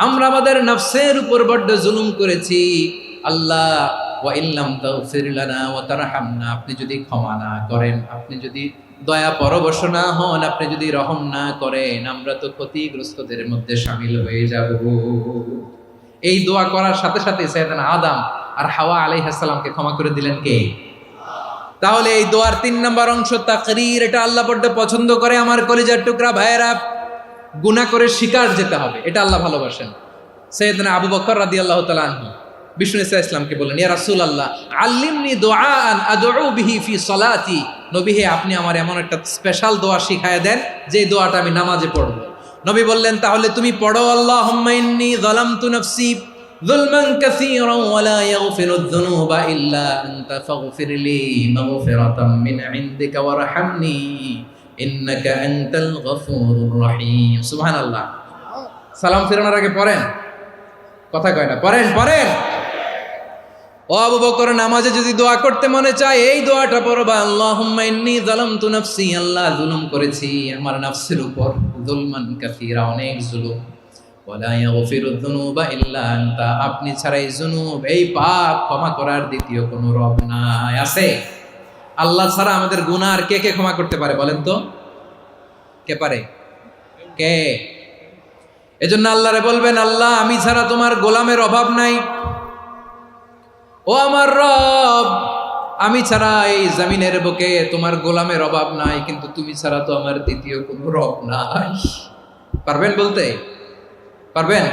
আমরা আমাদের নফসের উপর বড্ড জুলুম করেছি। আল্লাহ ওয়া ইল্লাম তাগফির লানা ওয়া তারহামনা, আপনি যদি ক্ষমা না করেন, আপনি যদি দয়া পরবশ না হন, আপনি যদি রহম না করেন, আমরা তো ক্ষতিগ্রস্তদের মধ্যে শামিল হয়ে যাব। এই দোয়া করার সাথে সাথে সাইয়েদনা আদম আর হাওয়া আলাইহিস সালামকে ক্ষমা করে দিলেন কে? তাহলে এই দোয়ার তিন নম্বর অংশ তাকরীর, এটা আল্লাহ বড্ড পছন্দ করে। আমার কলিজার টুকরা ভাইয়েরা, গুনাহ করে শিকার যেতে হবে, এটা আল্লাহ ভালোবাসেন। সাইয়েদনা আবু বকর রাদিয়াল্লাহু তাআলা আনহু বিষ্ণু ইসা ইসলামকে বললেন, ইয়া রাসূলুল্লাহ আল্লিমনি দুআআন আদউ বিহি ফি সলাতি, নবী হে আপনি আমার এমন একটা স্পেশাল দোয়া শিখায়া দেন যে দোয়াটা আমি নামাজে পড়ব। নবী বললেন, তাহলে তুমি পড়ো আল্লাহুম্মা ইন্নী যালামতু নাফসি যুলমান কাসীরান ওয়া লা ইয়াগফিরুয যুনুবা ইল্লা আনতা ফাগফিরলি মাগফিরাতাম মিন ইনদিকা ওয়ারহামনি ইন্নাকা আনতাল গফুরুর রহিম। সুবহানাল্লাহ। সালাম ফেরানোর আগে পড়েন, কথা কয় না, পড়েন পড়েন। ও আবু বকর, নামাজে যদি দোয়া করতে মনে চায় এই দোয়াটা পড়বা, আল্লাহুম্মা ইন্নী যালামতু নাফসি, আল্লাহ জুলুম করেছি আমার নফসের উপর, যুলমান কাসীরা, অনেক জুলুম, ওয়া লা ইয়াগফিরুয যুনুবা ইল্লা আনতা, আপনি ছাড়া এই জুনুব, এই পাপ ক্ষমা করার দ্বিতীয় কোনো রব নাই। আছে? আল্লাহ ছাড়া আমাদের গুনাহ আর কে কে ক্ষমা করতে পারে বলেন তো? কে পারে? কে? এজন্য আল্লাহরে বলবেন, আল্লাহ আমি ছাড়া তোমার গোলামের অভাব নাই, ও আমার রব আমি ছাড়া এই জমিনের বুকে তোমার গোলামের অভাব নাই, কিন্তু তুমি ছাড়া তো আমার দ্বিতীয় কোনো রব নাই। পারবেন বলতে? পারবেন?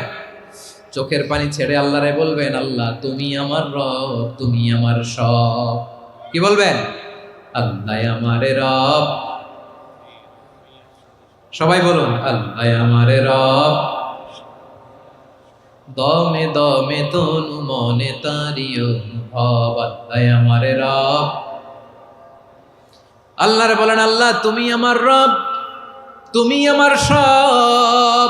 চোখের পানি ছেড়ে আল্লাহরে বলবেন, আল্লাহ তুমি আমার রব, তুমি আমার সব। কি বলবেন? আল্লাহ আমারে রব। সবাই বলুন, আল্লাহ আমারে রব, দমে দমে তনু মনে তারি অনুভব, আল্লাহ আমার রব। আল্লাহরে বলেন, আল্লাহ তুমি আমার রব, তুমি আমার সব।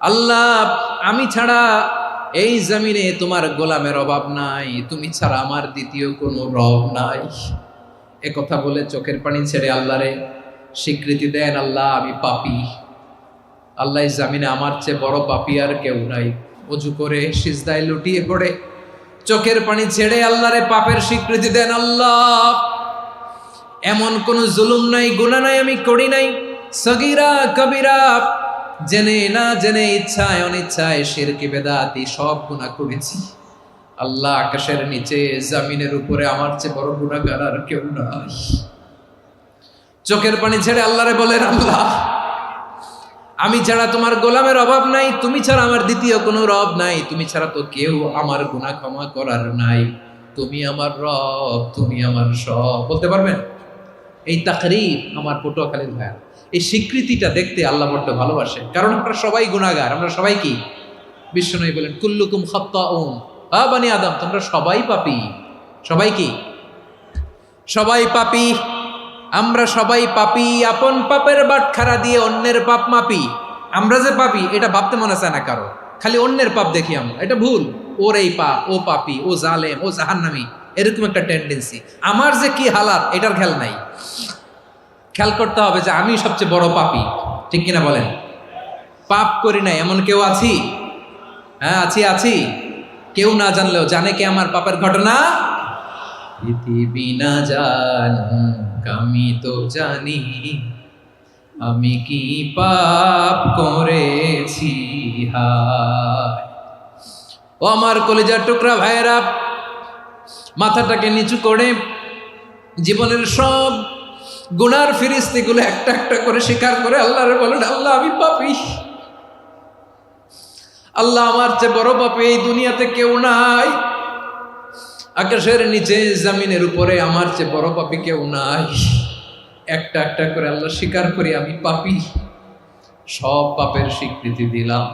আল্লাহ আমি ছাড়া এই জমিনে তোমার গোলামের অভাব নাই, তুমি ছাড়া আমার দ্বিতীয় কোনো রব নাই। এ কথা বলে চোখের পানি ছেড়ে আল্লাহরে স্বীকৃতি দেন, আল্লাহ আমি পাপী, আল্লাহ এই জামিনে আমার চেয়ে বড় পাপী আর কেউ নাই। অজু করে সিজদায় লুটিয়ে পড়ে চোখের পানি ছেড়ে আল্লাহরে পাপের স্বীকৃতি দেন, আল্লাহ এমন কোন জুলুম নাই, গুনাহ নাই আমি করি নাই, সগীরা কবিরা, জেনে না জেনে, ইচ্ছায় অনিচ্ছায়, শিরকি বেদাতি সব গুনাহ করেছি। আল্লাহ আকাশের নিচে জমিনের উপরে আমার চেয়ে বড় গুনাহগার আর কেউ নাই। চোখের পানি ছেড়ে আল্লাহরে বলেন, আল্লাহ আমি ছাড়া তোমার গোলামের অভাব নাই, তুমি ছাড়া আমার দ্বিতীয় কোনো রব নাই, তুমি ছাড়া তো কেউ আমার গুনাহ ক্ষমা করার নাই, তুমি আমার রব, তুমি আমার সব। বলতে পারবেন? এই তাকরীর আমার পটুয়াখালীর ভাইয়া, এই স্বীকৃতিটা দেখতে আল্লাহ বড্ড ভালোবাসে, কারণ আমরা সবাই গুনাহগার। আমরা সবাই কি? বিশ্বনবী বলেন, কুল্লুকুম খাত্তাউন, বানি আদম তোমরা সবাই পাপী। সবাই কি? সবাই পাপী। আমরা সবাই পাপী, আপন পাপের বাটখারা দিয়ে অন্যের পাপ মাপি। আমরা যে পাপী এটা ভাবতে মনে চায় না কারো, খালি অন্যের পাপ দেখি আমরা, এটা ভুল। ওর এই পাপ, ও পাপী, ও জালেম, ও জাহান্নামী, এরকম একটা টেন্ডেন্সি। আমার যে কি হালাত এটার খেয়াল নাই। খেয়াল করতে হবে যে আমি সবচেয়ে বড় পাপী, ঠিক কিনা বলেন? পাপ করি নাই এমন কেউ আছি? হ্যাঁ আছি। কেউ না জানলেও জানে কে আমার পাপের ঘটনা? পৃথিবী না জানুক আমি তো জানি, আমি কি পাপ করেছি হায়। ও আমার কলিজার টুকরা ভাইয়েরা, মাথাটাকে নিচু করে জীবনের সব গুনার ফিরিস্তিগুলো একটা একটা করে স্বীকার করে আল্লাহরে বলেন, আল্লাহ আমি পাপী, আল্লাহ আমার চেয়ে বড় পাপী এই দুনিয়াতে কেউ নাই, আকাশের নিচে জমিনের উপরে আমার চেয়ে বড় পাপী কেউ নাই। একটা একটা করে আল্লাহ স্বীকার করি আমি পাপী, সব পাপের স্বীকৃতি দিলাম।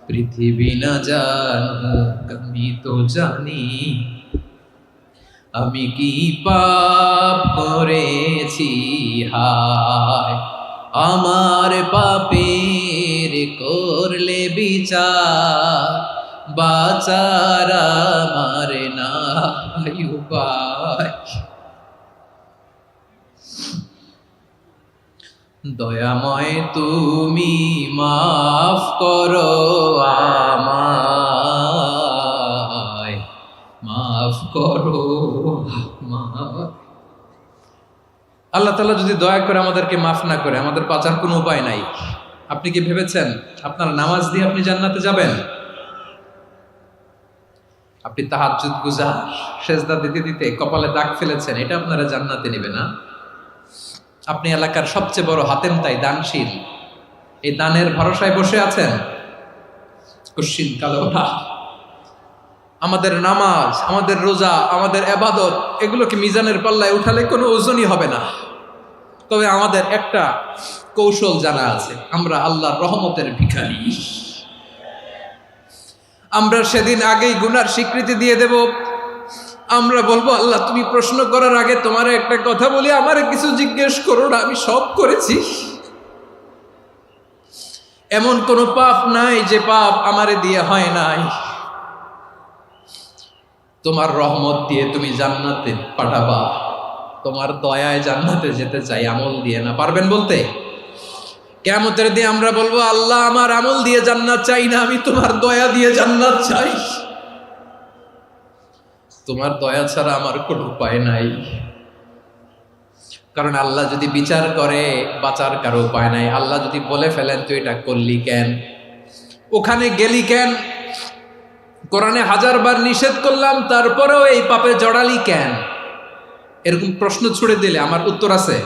পৃথিবী না জানুক আমি তো জানি, আমি কি পাপ করেছি হায়। আমার পাপের করলে বিচার, বাঁচার আমার নাই উপায়। দয়াময় তুমি মাফ করো আমায়, মাফ করো আমায়। আল্লাহ তাআলা যদি দয়া করে আমাদেরকে মাফ না করে, আমাদের বাঁচার কোনো উপায় নাই। আপনি কি ভেবেছেন আপনার নামাজ দিয়ে আপনি জান্নাতে যাবেন? আপনি তাহাজ্জুদ গুজার, সেজদা দিতে দিতে কপালে দাগ ফেলেছেন, এটা আপনারা জান্নাতে নেবে না? আপনি এলাকার সবচেয়ে বড় হাতেম তাই দানশীল, এই দানের ভরসায় বসে আছেন, কুশ্চিন কালো না। আমাদের নামাজ, আমাদের রোজা, আমাদের ইবাদত, এগুলোকে মিজানের পাল্লায় উঠালে কোনো ওজনই হবে না। তবে আমাদের একটা কৌশল জানা আছে, আমরা আল্লাহর রহমতের ভিখারি। আমরা সেদিন আগেই গুনার স্বীকৃতি দিয়ে দেব। আমরা বলবো, আল্লাহ তুমি প্রশ্ন করার আগে তোমার একটা কথা বলি, আমারে কিছু জিজ্ঞেস করো না, আমি সব করেছি। এমন কোন পাপ নাই যে পাপ আমারে দিয়ে হয় নাই। তোমার রহমত দিয়ে তুমি জান্নাতে পাঠাবা, তোমার দয়ায় জান্নাতে যেতে চাই, আমল দিয়ে না। পারবেন বলতে? কিয়ামতের দিন আমরা বলবো, আল্লাহ আমার আমল দিয়ে জান্নাত চাই না, আমি তোমার দয়া দিয়ে জান্নাত চাই। তোমার দয়া ছাড়া আমার কোনো উপায় নাই। কারণ আল্লাহ যদি বিচার করে বাঁচার কারো উপায় নাই। আল্লাহ যদি বলে ফেলেন তুই এটা করলি কেন, ওখানে গেলি কেন, কোরআনে 1000 বার নিষেধ করলাম তারপরেও এই পাপে জড়ালি কেন, এরকম প্রশ্ন ছুড়ে দিলে আমার উত্তর আছে?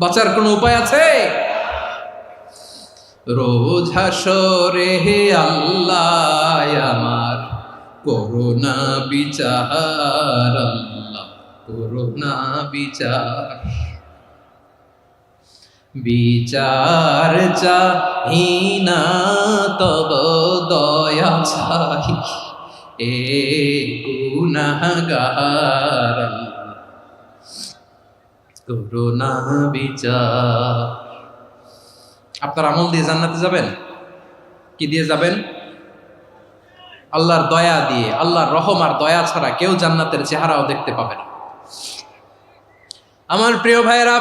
বাঁচার কোনো উপায় আছে? রোজ হাসরে হে আল্লাহ আমার করুণা বিচার, আল্লাহ করুণা বিচার। বিচার চাহি না তব দয়া চাহি এ গুনাহগার করুণা বিচার। আপনার আমল দিয়ে জান্নাতে যাবেন? কি দিয়ে যাবেন? আল্লাহর দয়া দিয়ে। আল্লাহর রহম আর দয়া ছাড়া কেউ জান্নাতের চেহারাও দেখতে পাবে না। আমার প্রিয় ভাইয়েরা,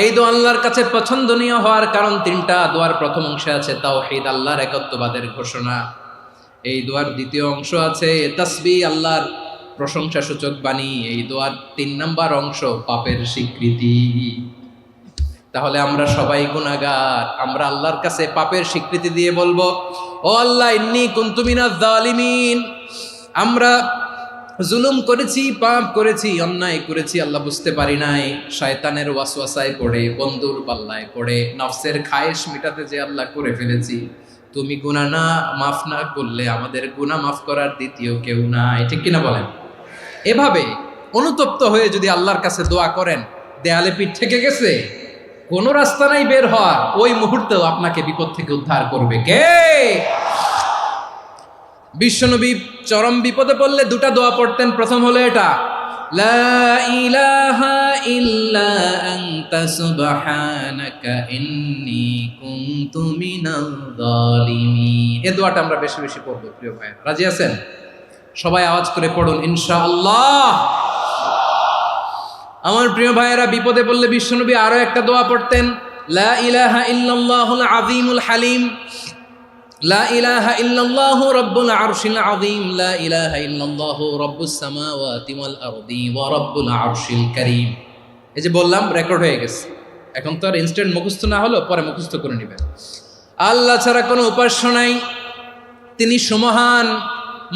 এই দোয়া আল্লাহর কাছে পছন্দনীয় হওয়ার কারণ তিনটা। দোয়ার প্রথম অংশে আছে তাওহীদ, আল্লাহর একত্ববাদের ঘোষণা। এই দোয়ার দ্বিতীয় অংশ আছে তাসবিহ, আল্লাহর প্রশংসা সূচক বাণী। এই দোয়ার ৩ নম্বর অংশ পাপের স্বীকৃতি। তাহলে আমরা সবাই গুনাহগার। আমরা আল্লাহর কাছে পাপের স্বীকৃতি দিয়ে বলবো, ও আল্লাহ, ইন্নী কুনতু মিনাজ জালিমিন। আমরা জুলুম করেছি, পাপ করেছি, অন্যায় করেছি, আল্লাহ বুঝতে পারি নাই। শয়তানের ওয়াসওয়াসায় পড়ে, বন্ধুর পাল্লায় পড়ে, নফসের খায়েশ মিটাতে যে আল্লাহ করে ফেলেছি। তুমি গুনাহ না মাফ না করলে আমাদের গুনাহ মাফ করার দ্বিতীয় কেউ নাই। ঠিক কিনা বলেন? এভাবে অনুতপ্ত হয়ে যদি আল্লাহর কাছে দোয়া করেন, দেয়ালে পিঠ থেকে গেছে, কোনো রাস্তা নাই বের হওয়ার, ওই মুহূর্তেও আপনাকে বিপদ থেকে উদ্ধার করবে কে? বিশ্বনবী চরম বিপদে পড়লে দুটা দোয়া পড়তেন। প্রথম হলো এটা, লা ইলাহা ইল্লা আনতা সুবহানাকা ইন্নী কুনতু মিনাল জালিমিন। এই দোয়াটা আমরা বেশি বেশি পড়ব প্রিয় ভাইরা। রাজি আছেন? সবাই আওয়াজ করে পড়ুন ইনশাআল্লাহ। আমার প্রিয় ভাইয়েরা, বিপদে পড়লে বিশ্বনবী আরো একটা দোয়া পড়তেন, লা ইলাহা ইল্লাল্লাহুল আযীমুল হালিম, লা ইলাহা ইল্লাল্লাহু রাব্বুল আরশিল আযীম, লা ইলাহা ইল্লাল্লাহু রাব্বুস সামাওয়াতি ওয়াল আরদি ওয়া রাব্বুল আরশিল কারীম। এই যে বললাম, রেকর্ড হয়ে গেছে। এখন তো আর ইনস্ট্যান্ট মুখস্থ না হলো, পরে মুখস্থ করে নেবেন। আল্লাহ ছাড়া কোনো উপাস্য নাই, তিনি সুমহান,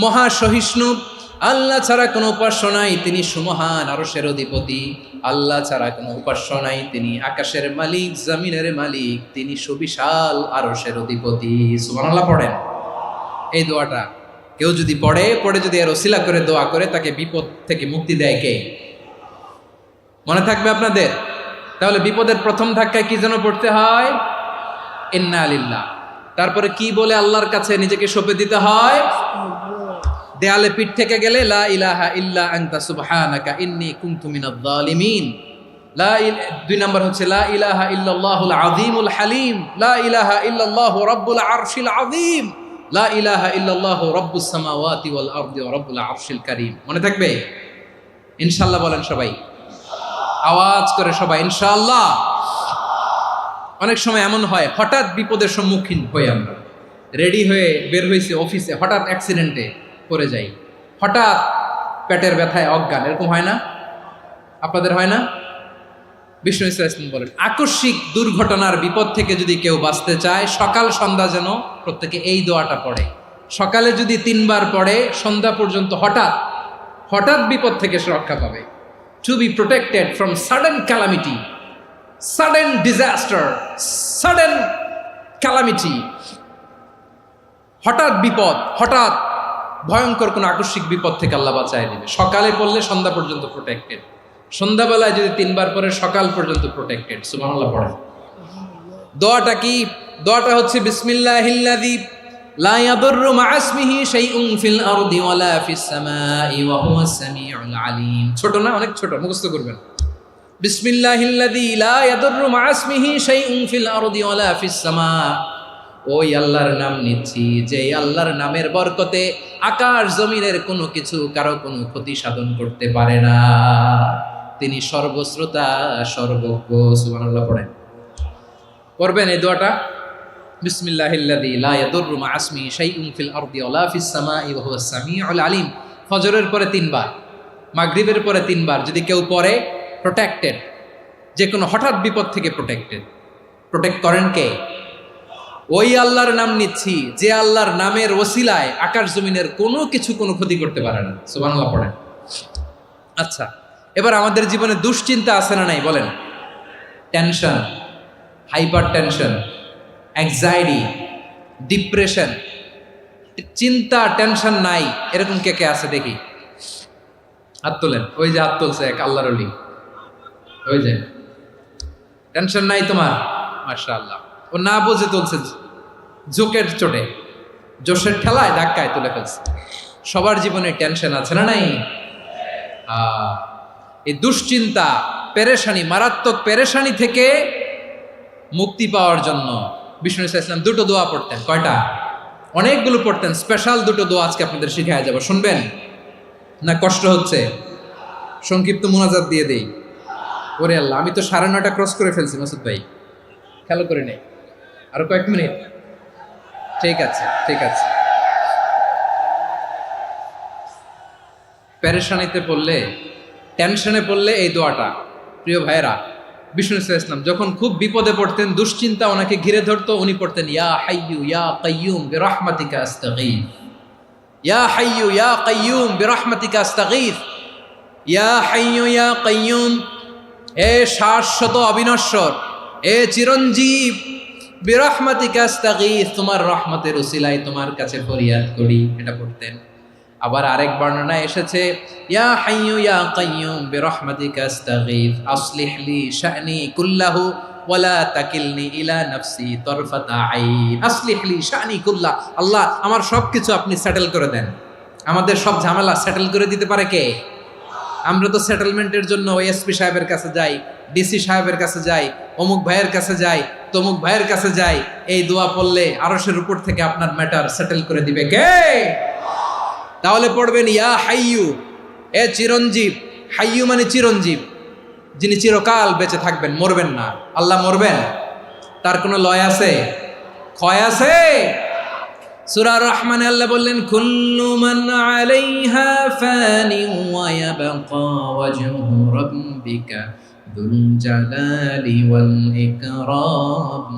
মহা সহিষ্ণু। আল্লাহ ছাড়া কোনো উপাস্য নাই, তিনি সুমহান, আরশের অধিপতি। আল্লাহ ছাড়া কোনো উপাস্য নাই, তিনি আকাশের মালিক, জমিনের মালিক, তিনি সুবিশাল আরশের অধিপতি। সুবহানাল্লাহ পড়েন। এই দোয়াটা কেউ যদি পড়ে যদি এর ওসিলা করে দোয়া করে, তাকে বিপদ থেকে মুক্তি দেয় কে? মনে থাকবে আপনাদের? তাহলে বিপদের প্রথম ধাক্কায় কি যেন পড়তে হয়? ইন্না লিল্লাহ। তারপরে কি বলে আল্লাহর কাছে নিজেকে সঁপে দিতে হয়? দেয়ালে পিঠ থেকে গেলে লা ইলাহা ইল্লা আনতা সুবহানাকা ইন্নী কুনতু মিনাজ জালিমিন। দুই নম্বর হচ্ছে লা ইলাহা ইল্লাল্লাহুল আযীমুল হালিম, লা ইলাহা ইল্লাল্লাহু রাব্বুল আরশিল আযীম, লা ইলাহা ইল্লাল্লাহু রাব্বুস সামাওয়াতি ওয়াল আরদি ওয়া রাব্বুল আরশিল কারীম। মনে থাকবে? ইনশাআল্লাহ বলেন সবাই, আওয়াজ করে সবাই ইনশাআল্লাহ। অনেক সময় এমন হয়, হঠাৎ বিপদের সম্মুখীন হই আমরা, রেডি হয়ে বের হয়েছে অফিসে, হঠাৎ অ্যাক্সিডেন্টে পড়ে যাই, হঠাৎ পেটের ব্যথায় অজ্ঞান। এরকম হয় না? আপনাদের হয় না? বিষ্ণু ইসলাম বলেন, আকস্মিক দুর্ঘটনার বিপদ থেকে যদি কেউ বাঁচতে চায়, সকাল সন্ধ্যা যেন প্রত্যেকে এই দোয়াটা পড়ে। সকালে যদি 3 বার পড়ে, সন্ধ্যা পর্যন্ত হঠাৎ বিপদ থেকে সে রক্ষা পাবে। To be protected from sudden calamity, sudden disaster, sudden calamity. হঠাৎ বিপদ, হঠাৎ ভয়ঙ্কর কোন আকস্মিক বিপদ থেকে আল্লাহ বাঁচায় দিবে। সকালে পড়লে সন্ধ্যা পর্যন্ত প্রোটেক্টেড, সন্ধ্যাবেলায় যদি 3 বার পরে সকাল পর্যন্ত প্রোটেক্টেড। সুবহানাল্লাহ পড়েন। দোয়াটা কি? দোয়াটা হচ্ছে বিসমিল্লাহিল্লাযী লা ইয়াদুররু মা ইসমিহি শাইউন ফিল আরদি ওয়ালা ফিস সামাই ওয়া হুয়াস সামিউল আলিম। ছোট না? অনেক ছোট, মুখস্থ করবেন। বিসমিল্লাহিল্লাযী লা ইয়াদুররু মা ইসমিহি শাইউন ফিল আরদি ওয়ালা ফিস সামা। ওই আল্লাহর নাম নিচ্ছি, যে আল্লাহর নামের বরকতে আকাশ জমিনের কোনো কিছু কারো কোনো ক্ষতি সাধন করতে পারে না। তিনি সর্বশ্রোতা, সর্বজ্ঞ। সুবহানাল্লাহ পড়েন। পড়বেন এই দোয়াটা, বিসমিল্লাহিল্লাযী লা ইয়াদুররু মা ইসমিহি শাইউন ফিল আরদি ওয়ালা ফিস সামাই ওয়া হুয়াস সামিউল আলিম। ফজরের পরে 3 বার, মাগরিবের পরে 3 বার যদি কেউ পড়ে, প্রোটেক্টেড। যে কোনো হঠাৎ বিপদ থেকে প্রোটেক্ট করেন কে? ওই আল্লাহর নাম নিচ্ছি, যে আল্লাহর নামের ওসিলায় আকাশ জমিনের কোনো কিছু কোনো ক্ষতি করতে পারে না। সুবহানাল্লাহ পড়েন। আচ্ছা, এবার আমাদের জীবনে দুশ্চিন্তা আছে না নাই বলেন? Tension, hyper tension, anxiety, depression, চিন্তা, টেনশন নাই, এরকম কে কে আছে দেখি? হাত তোলেন। ওই যে হাত তুলছে এক আল্লাহর ওলি, ওই যে টেনশন নাই তোমার, মাশাআল্লাহ। ও না বুঝে তুলছে, ঝোঁকের চোটে, জোশের ঠেলায় ধাক্কায় তুলে ফেলছে। সবার জীবনে টেনশন আছে না নাই? এই দুশ্চিন্তা, পেরেশানি, মারাত্মক পেরেশানি থেকে মুক্তি পাওয়ার জন্য বিষ্ণু ইসলাম দুটো দোয়া পড়তেন। কয়টা? অনেকগুলো পড়তেন। স্পেশাল দুটো দোয়া আজকে আপনাদের শিখায় যাব, শুনবেন না? কষ্ট হচ্ছে? সংক্ষিপ্ত মুনাজাত দিয়ে দেই। ওরে আল্লাহ, আমি তো 9:30 ক্রস করে ফেলছি মাসুদ ভাই, খেয়াল করে নেই। আরো কয়েক মিনিট। ঠিক আছে, ঠিক আছে। পেরেশানিতে পড়লে, টেনশনে পড়লে এই দোয়াটা, প্রিয় ভাইয়েরা, বিষ্ণু ইসলাম যখন খুব বিপদে পড়তেন, দুশ্চিন্তা ওনাকে ঘিরে ধরতো, উনি পড়তেন ইয়া হাইয়ু ইয়া কাইয়ুম বিরহমাতিকা আস্তাগীথ, ইয়া হাইয়ু ইয়া কাইয়ুম বিরহমাতিকা আস্তাগীথ, ইয়া হাইয়ু ইয়া কাইয়ুম, এ শাশ্বত অবিনশ্বর, এ চিরঞ্জীব, বিরহমাতিকা আস্তাগীথ, তোমার রহমতের উসিলায় তোমার কাছে ফরিয়াদ করি। এটা পড়তেন। আবার আরেক বর্ণনায় এসেছে ইয়া হাইয়ু ইয়া কাইয়ুম বিরহমাতিকা আস্তাগীথ আসলিহ লি শা'নি কুল্লাহু ওয়ালা তাকিলনি ইলা নাফসি তারফাতা আইন। আসলিহ লি শা'নি কুল্লাহ, আল্লাহ আমার সবকিছু আপনি সেটেল করে দেন। আমাদের সব ঝামেলা সেটেল করে দিতে পারে কে? আমরা তো সেটেলমেন্টের জন্য এসপি সাহেবের কাছে যাই, ডিসি সাহেবের কাছে যাই, অমুক ভাইয়ের কাছে যাই, তমুক ভাইয়ের কাছে যাই। এই দোয়া পড়লে আরশের উপর থেকে আপনার ম্যাটার সেটেল করে দিবে কে? তাহলে পড়বেন ইয়া হাইয়ু, এ চিরঞ্জীব। হাইয়ু মানে চিরঞ্জীব, যিনি চিরকাল বেঁচে থাকবেন, মরবেন না। আল্লাহ মরবেন? তার কোনো লয় আছে? ক্ষয় আছে? সূরা রহমানে আল্লাহ বললেন কুল্লু মান আলাইহা ফানি ওয়া ইয়াবকা ওয়াজহু রাব্বিকা যুল জালালি ওয়াল ইকরাম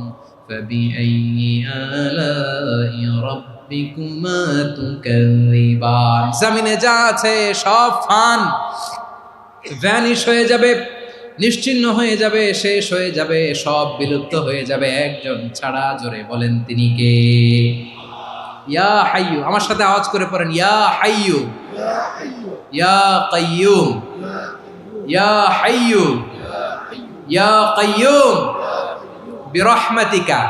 ফাবিআইয়ি আলাই রাব্বিকুমা তুকাযিবান। জমিনে যা আছে সব ফান, ভ্যানিশ হয়ে যাবে, নিশ্চিহ্ন হয়ে যাবে, শেষ হয়ে যাবে, সব বিলুপ্ত হয়ে যাবে, একজন ছাড়া। জোরে বলেন তিনি কে? ইয়া হাইয়ু। আমার সাথে আওয়াজ করে পড়েন ইয়া হাইয়ু ইয়া কাইয়ুম ইয়া হাইয়ু ইয়া কাইয়ুম বিরহমাতিকা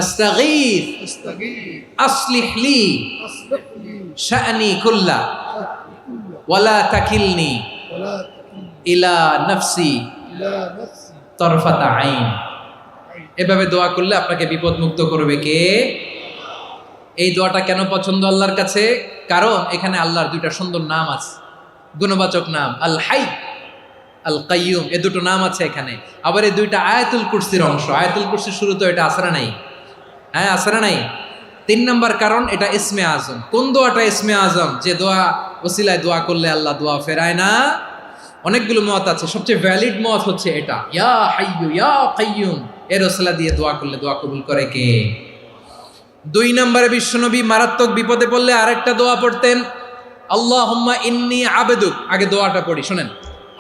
আস্তাগীথ আসলিহ লি শা'নি কুল্লা ওয়ালা তাকিলনি ইলা নাফসি তারফাতা আইন। এভাবে দোয়া করলে আপনাকে বিপদ মুক্ত করবে কে? এই দোয়াটা কেন পছন্দ আল্লাহর কাছে? কারণ এখানে আল্লাহর দুইটা সুন্দর নাম আছে, গুণবাচক নাম, আল হাই, আল কাইয়ুম। এই দুটো নাম আছে এখানে। আবার এই দুইটা আয়াতুল কুরসির অংশ। আয়াতুল কুরসির শুরু তো এটা আসরা নাই? হ্যাঁ, আসরা নাই। 3 নম্বর কারণ, এটা ইসমে আজম। কোন দোয়াটা ইসমে আজম? যে দোয়া ওসিলায় দোয়া করলে আল্লাহ দোয়া ফেরায় না। অনেকগুলো মত আছে, সবচেয়ে ভ্যালিড মত হচ্ছে এটা, ইয়া হাইয়ু ইয়া কাইয়ুম। এর ওসিলা দিয়ে দোয়া করলে দোয়া কবুল করে কে? 2 নম্বরে বিশ্বনবী মারাত্মক বিপদে পড়লে আরেকটা দোয়া পড়তেন, আল্লাহুম্মা ইন্নী আবদুক। আগে দোয়াটা পড়ি, শুনেন।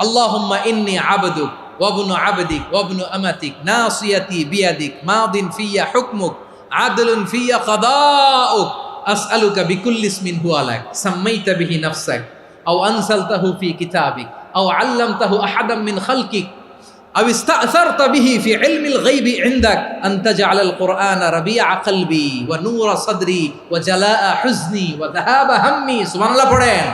আল্লাহুম্মা ইন্নী আবদুক ওয়া ইবনু আবদিক ওয়া ইবনু আমাতিক নাসিয়াতি বিয়াদিক মাদিন ফিয়া হুকমুক আদলুন ফিয়া কাদাউক আসআলুকা বিকুল্লি ইসমিন হুয়া লাক সাম্মাইতা বিহি নাফসাক আও আনসালতাহু ফি কিতাবিক আও আল্লামতাহু আহাদাম মিন খালকিক আও ইস্তা'সারতা বিহি ফি ইলমিল গায়বি ইনদাক আন তাজআলাল কুরআনা রাবিআ কলবি ওয়া নূরা সাদরি ওয়া জালাআ হুজনি ওয়া যাহাবা হাম্মি। সুবহানাল্লাহ পড়েন।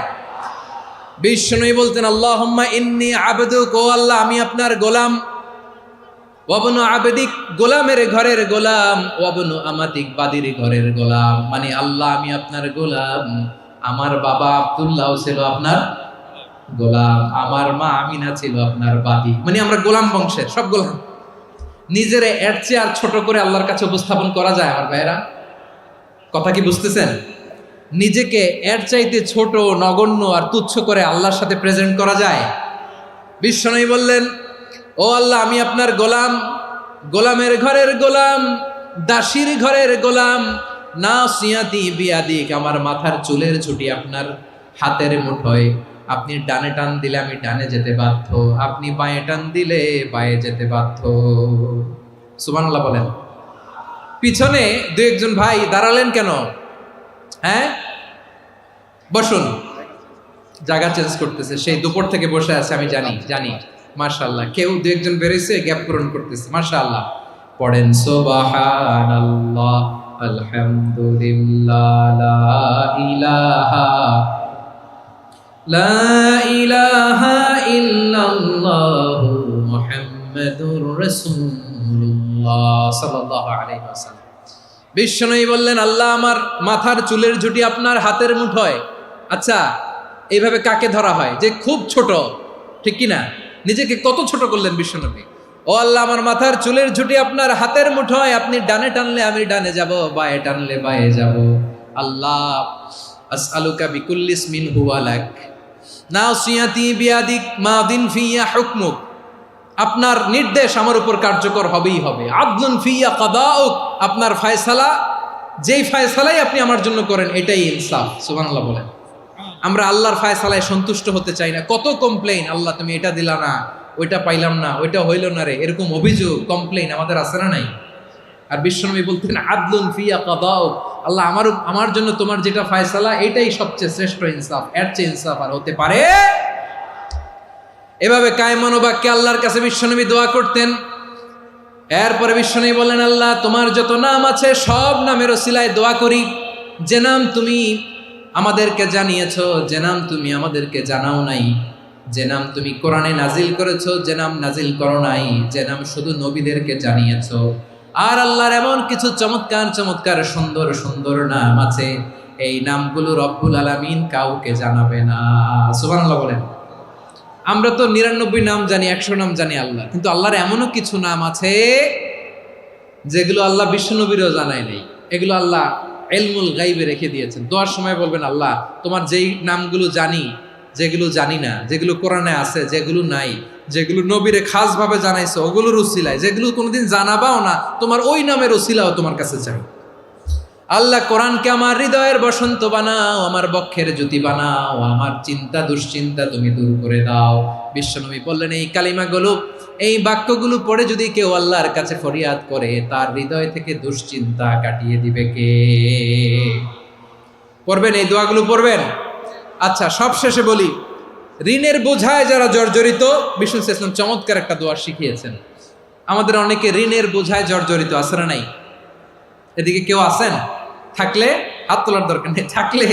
বিষ্ণুই বলতেন আল্লাহুম্মা ইন্নী আবদুক, ও আল্লাহ আমি আপনার গোলাম, ওয়া ইবনু আবদিক, গোলামের ঘরের গোলাম, ওয়া ইবনু আমাতিক, বাদীর ঘরের গোলাম। মানে আল্লাহ আমি আপনার গোলাম। আমার বাবা আব্দুল্লাহ ছিল আপনার গোলাম, আমার মা আমিনা ছিল আপনার বাদী। মানে আমরা গোলাম বংশের, সব গোলাম। নিজের এর চেয়ে আর ছোট করে আল্লাহর কাছে উপস্থাপন করা যায় আমার ভাইয়েরা? কথা কি বুঝতেছেন? নিজেকে এর চাইতে ছোট, নগণ্য আর তুচ্ছ করে আল্লাহর সাথে প্রেজেন্ট করা যায়? বিশ্বনবী বললেন, ও আল্লাহ আমি আপনার গোলাম, গোলামের ঘরের গোলাম, দাসীর ঘরের গোলাম, নাসিয়াতি বিয়াদিক, আমার মাথার চুলের ঝুঁটি আপনার হাতের মুঠোয়। আপনি ডানে টান দিলে আমি ডানে যেতে বাধ্য, আপনি বাঁয়ে টান দিলে বাঁয়ে যেতে বাধ্য। সুবহানাল্লাহ বলেন। পিছনে 2-1 ভাই দাঁড়ালেন কেন? হ্যাঁ, বসুন। জায়গা চেঞ্জ করতেছে, সেই দুপুর থেকে বসে আছে, আমি জানি। মাশাআল্লাহ। কেউ 2-1 বেরোইছে, গ্যাপ পূরণ করতেছে। মাশাআল্লাহ। পড়েন সুবহানাল্লাহ, আলহামদুলিল্লাহ, লা ইলাহা ইল্লাল্লাহু মুহাম্মাদুর রাসূলুল্লাহ সাল্লাল্লাহু আলাইহি ওয়াসাল্লাম। বিশ্বনবী বললেন, আল্লাহ আমার মাথার চুলের ঝুঁটি আপনার হাতের মুঠোয়। আচ্ছা, এইভাবে কাকে ধরা হয় যে খুব ছোট, ঠিক কি না? নিজেকে কত ছোট করলেন বিশ্বনবী। ও আল্লাহ, আমার মাথার চুলের ঝুঁটি আপনার হাতের মুঠোয়, আপনি ডানে টানলে আমি ডানে যাব, বায়ে টানলে বায়ে যাব। আল্লাহ, আসআলুকা বিকুল্লি ইসমিন হুয়া লাক নাসিয়াতি বিয়াদিক মাদিন ফিয়া হুকমুক। আপনার নির্দেশ আমার উপর কার্যকর হবেই হবে। আদলুন ফিয়া কাদাউক, আপনার ফয়সালা, যেই ফয়সালাই আপনি আমার জন্য করেন এটাই ইনসাফ। সুবহানাল্লাহ বলেন। আমরা আল্লাহর ফয়সালায় সন্তুষ্ট হতে চাই না। কত কমপ্লেইন, আল্লাহ তুমি এটা দিলা না, ওইটা পাইলাম না, ওইটা হইল না রে, এরকম অভিযোগ কমপ্লেইন আমাদের আছে না নাই? আর বিশ্বনবী বলতেন আদলুন ফিয়া কাদাউক, আল্লাহ আমার জন্য তোমার যেটা ফয়সালা এটাই সবচেয়ে শ্রেষ্ঠ ইনসাফ, এর চেয়ে ইনসাফ আর হতে পারে? এভাবে কায়মান বাক্যে আল্লাহর কাছে বিশ্বনবী দোয়া করতেন। এরপরে বিশ্বনবী বললেন, আল্লাহ তোমার যত নাম আছে সব নামের ওসিলায় দোয়া করি, যে নাম তুমি আমাদেরকে জানিয়েছো, যে নাম তুমি আমাদেরকে জানাও নাই, যে নাম তুমি কোরআনে নাজিল করেছো, যে নাম নাজিল করো নাই, যে নাম শুধু নবীদেরকে জানিয়েছো। আর আল্লাহর এমন কিছু চমৎকার চমৎকার সুন্দর সুন্দর নাম আছে, এই নামগুলো রব্বুল আলামিন কাউকে জানাবে না। সুবহানাল্লাহ বলেন। আমরা তো 99 নাম জানি, 100 নাম জানি আল্লাহ, কিন্তু আল্লাহর এমনও কিছু নাম আছে যেগুলো আল্লাহ বিশ্বনবীরও জানায় নেই। এগুলো আল্লাহ ইলমুল গায়বে রেখে দিয়েছেন। দোয়ার সময় বলবেন, আল্লাহ তোমার যেই নামগুলো জানি, যেগুলো জানি না, যেগুলো কোরআনে আছে, যেগুলো নাই, যেগুলো নবীরে খাস ভাবে জানাইছো ওগুলোর উসিলায়, যেগুলো কোনোদিন জানাবাও না, তোমার ওই নামের উসিলাও তোমার কাছে চাই। আল্লাহ কোরআনকে আমার হৃদয়ের বসন্ত বানাও, আমার বক্ষের জ্যোতি বানাও, আমার চিন্তা দুশ্চিন্তা তুমি দূর করে দাও। বিশ্বনবী বললেন, এই কালিমাগুলো, এই বাক্যগুলো পড়ে যদি কেউ আল্লাহর কাছে ফরিয়াদ করে, তার হৃদয় থেকে দুশ্চিন্তা কাটিয়ে দিবে কে? পড়বেন, এই দোয়াগুলো পড়বেন। আচ্ছা, সব শেষে বলি, ঋণের বোঝায় যারা জর্জরিত, বিষ্ণু ইসলাম চমৎকার একটা দোয়া শিখিয়েছেন। আমাদের অনেকে ঋণের বোঝায় জর্জরিত, আছে না নাই? এদিকে কেউ আছেন? থাকলে হাত তোলার দরকার নেই, থাকলে